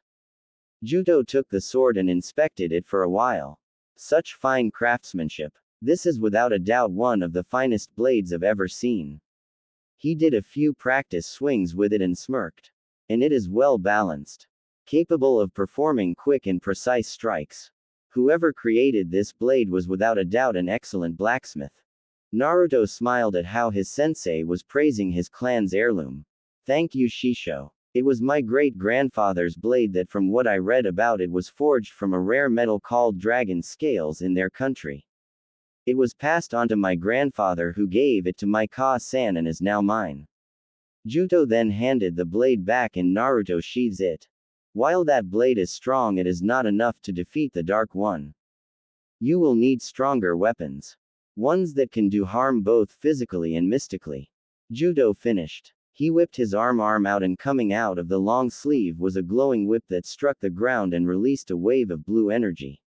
Judo took the sword and inspected it for a while. "Such fine craftsmanship. This is without a doubt one of the finest blades I've ever seen." He did a few practice swings with it and smirked. "And it is well balanced. Capable of performing quick and precise strikes. Whoever created this blade was without a doubt an excellent blacksmith." Naruto smiled at how his sensei was praising his clan's heirloom. "Thank you, Shisho. It was my great-grandfather's blade that, from what I read about it, was forged from a rare metal called dragon scales in their country. It was passed on to my grandfather, who gave it to my Ka-san and is now mine." Juto then handed the blade back and Naruto sheathes it. While that blade is strong, it is not enough to defeat the Dark One. You will need stronger weapons. Ones that can do harm both physically and mystically. Juto finished. He whipped his arm out, and coming out of the long sleeve was a glowing whip that struck the ground and released a wave of blue energy.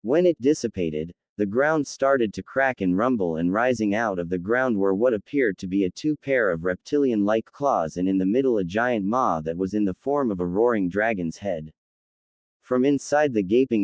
When it dissipated, the ground started to crack and rumble, and rising out of the ground were what appeared to be two pair of reptilian-like claws, and in the middle a giant maw that was in the form of a roaring dragon's head. From inside the gaping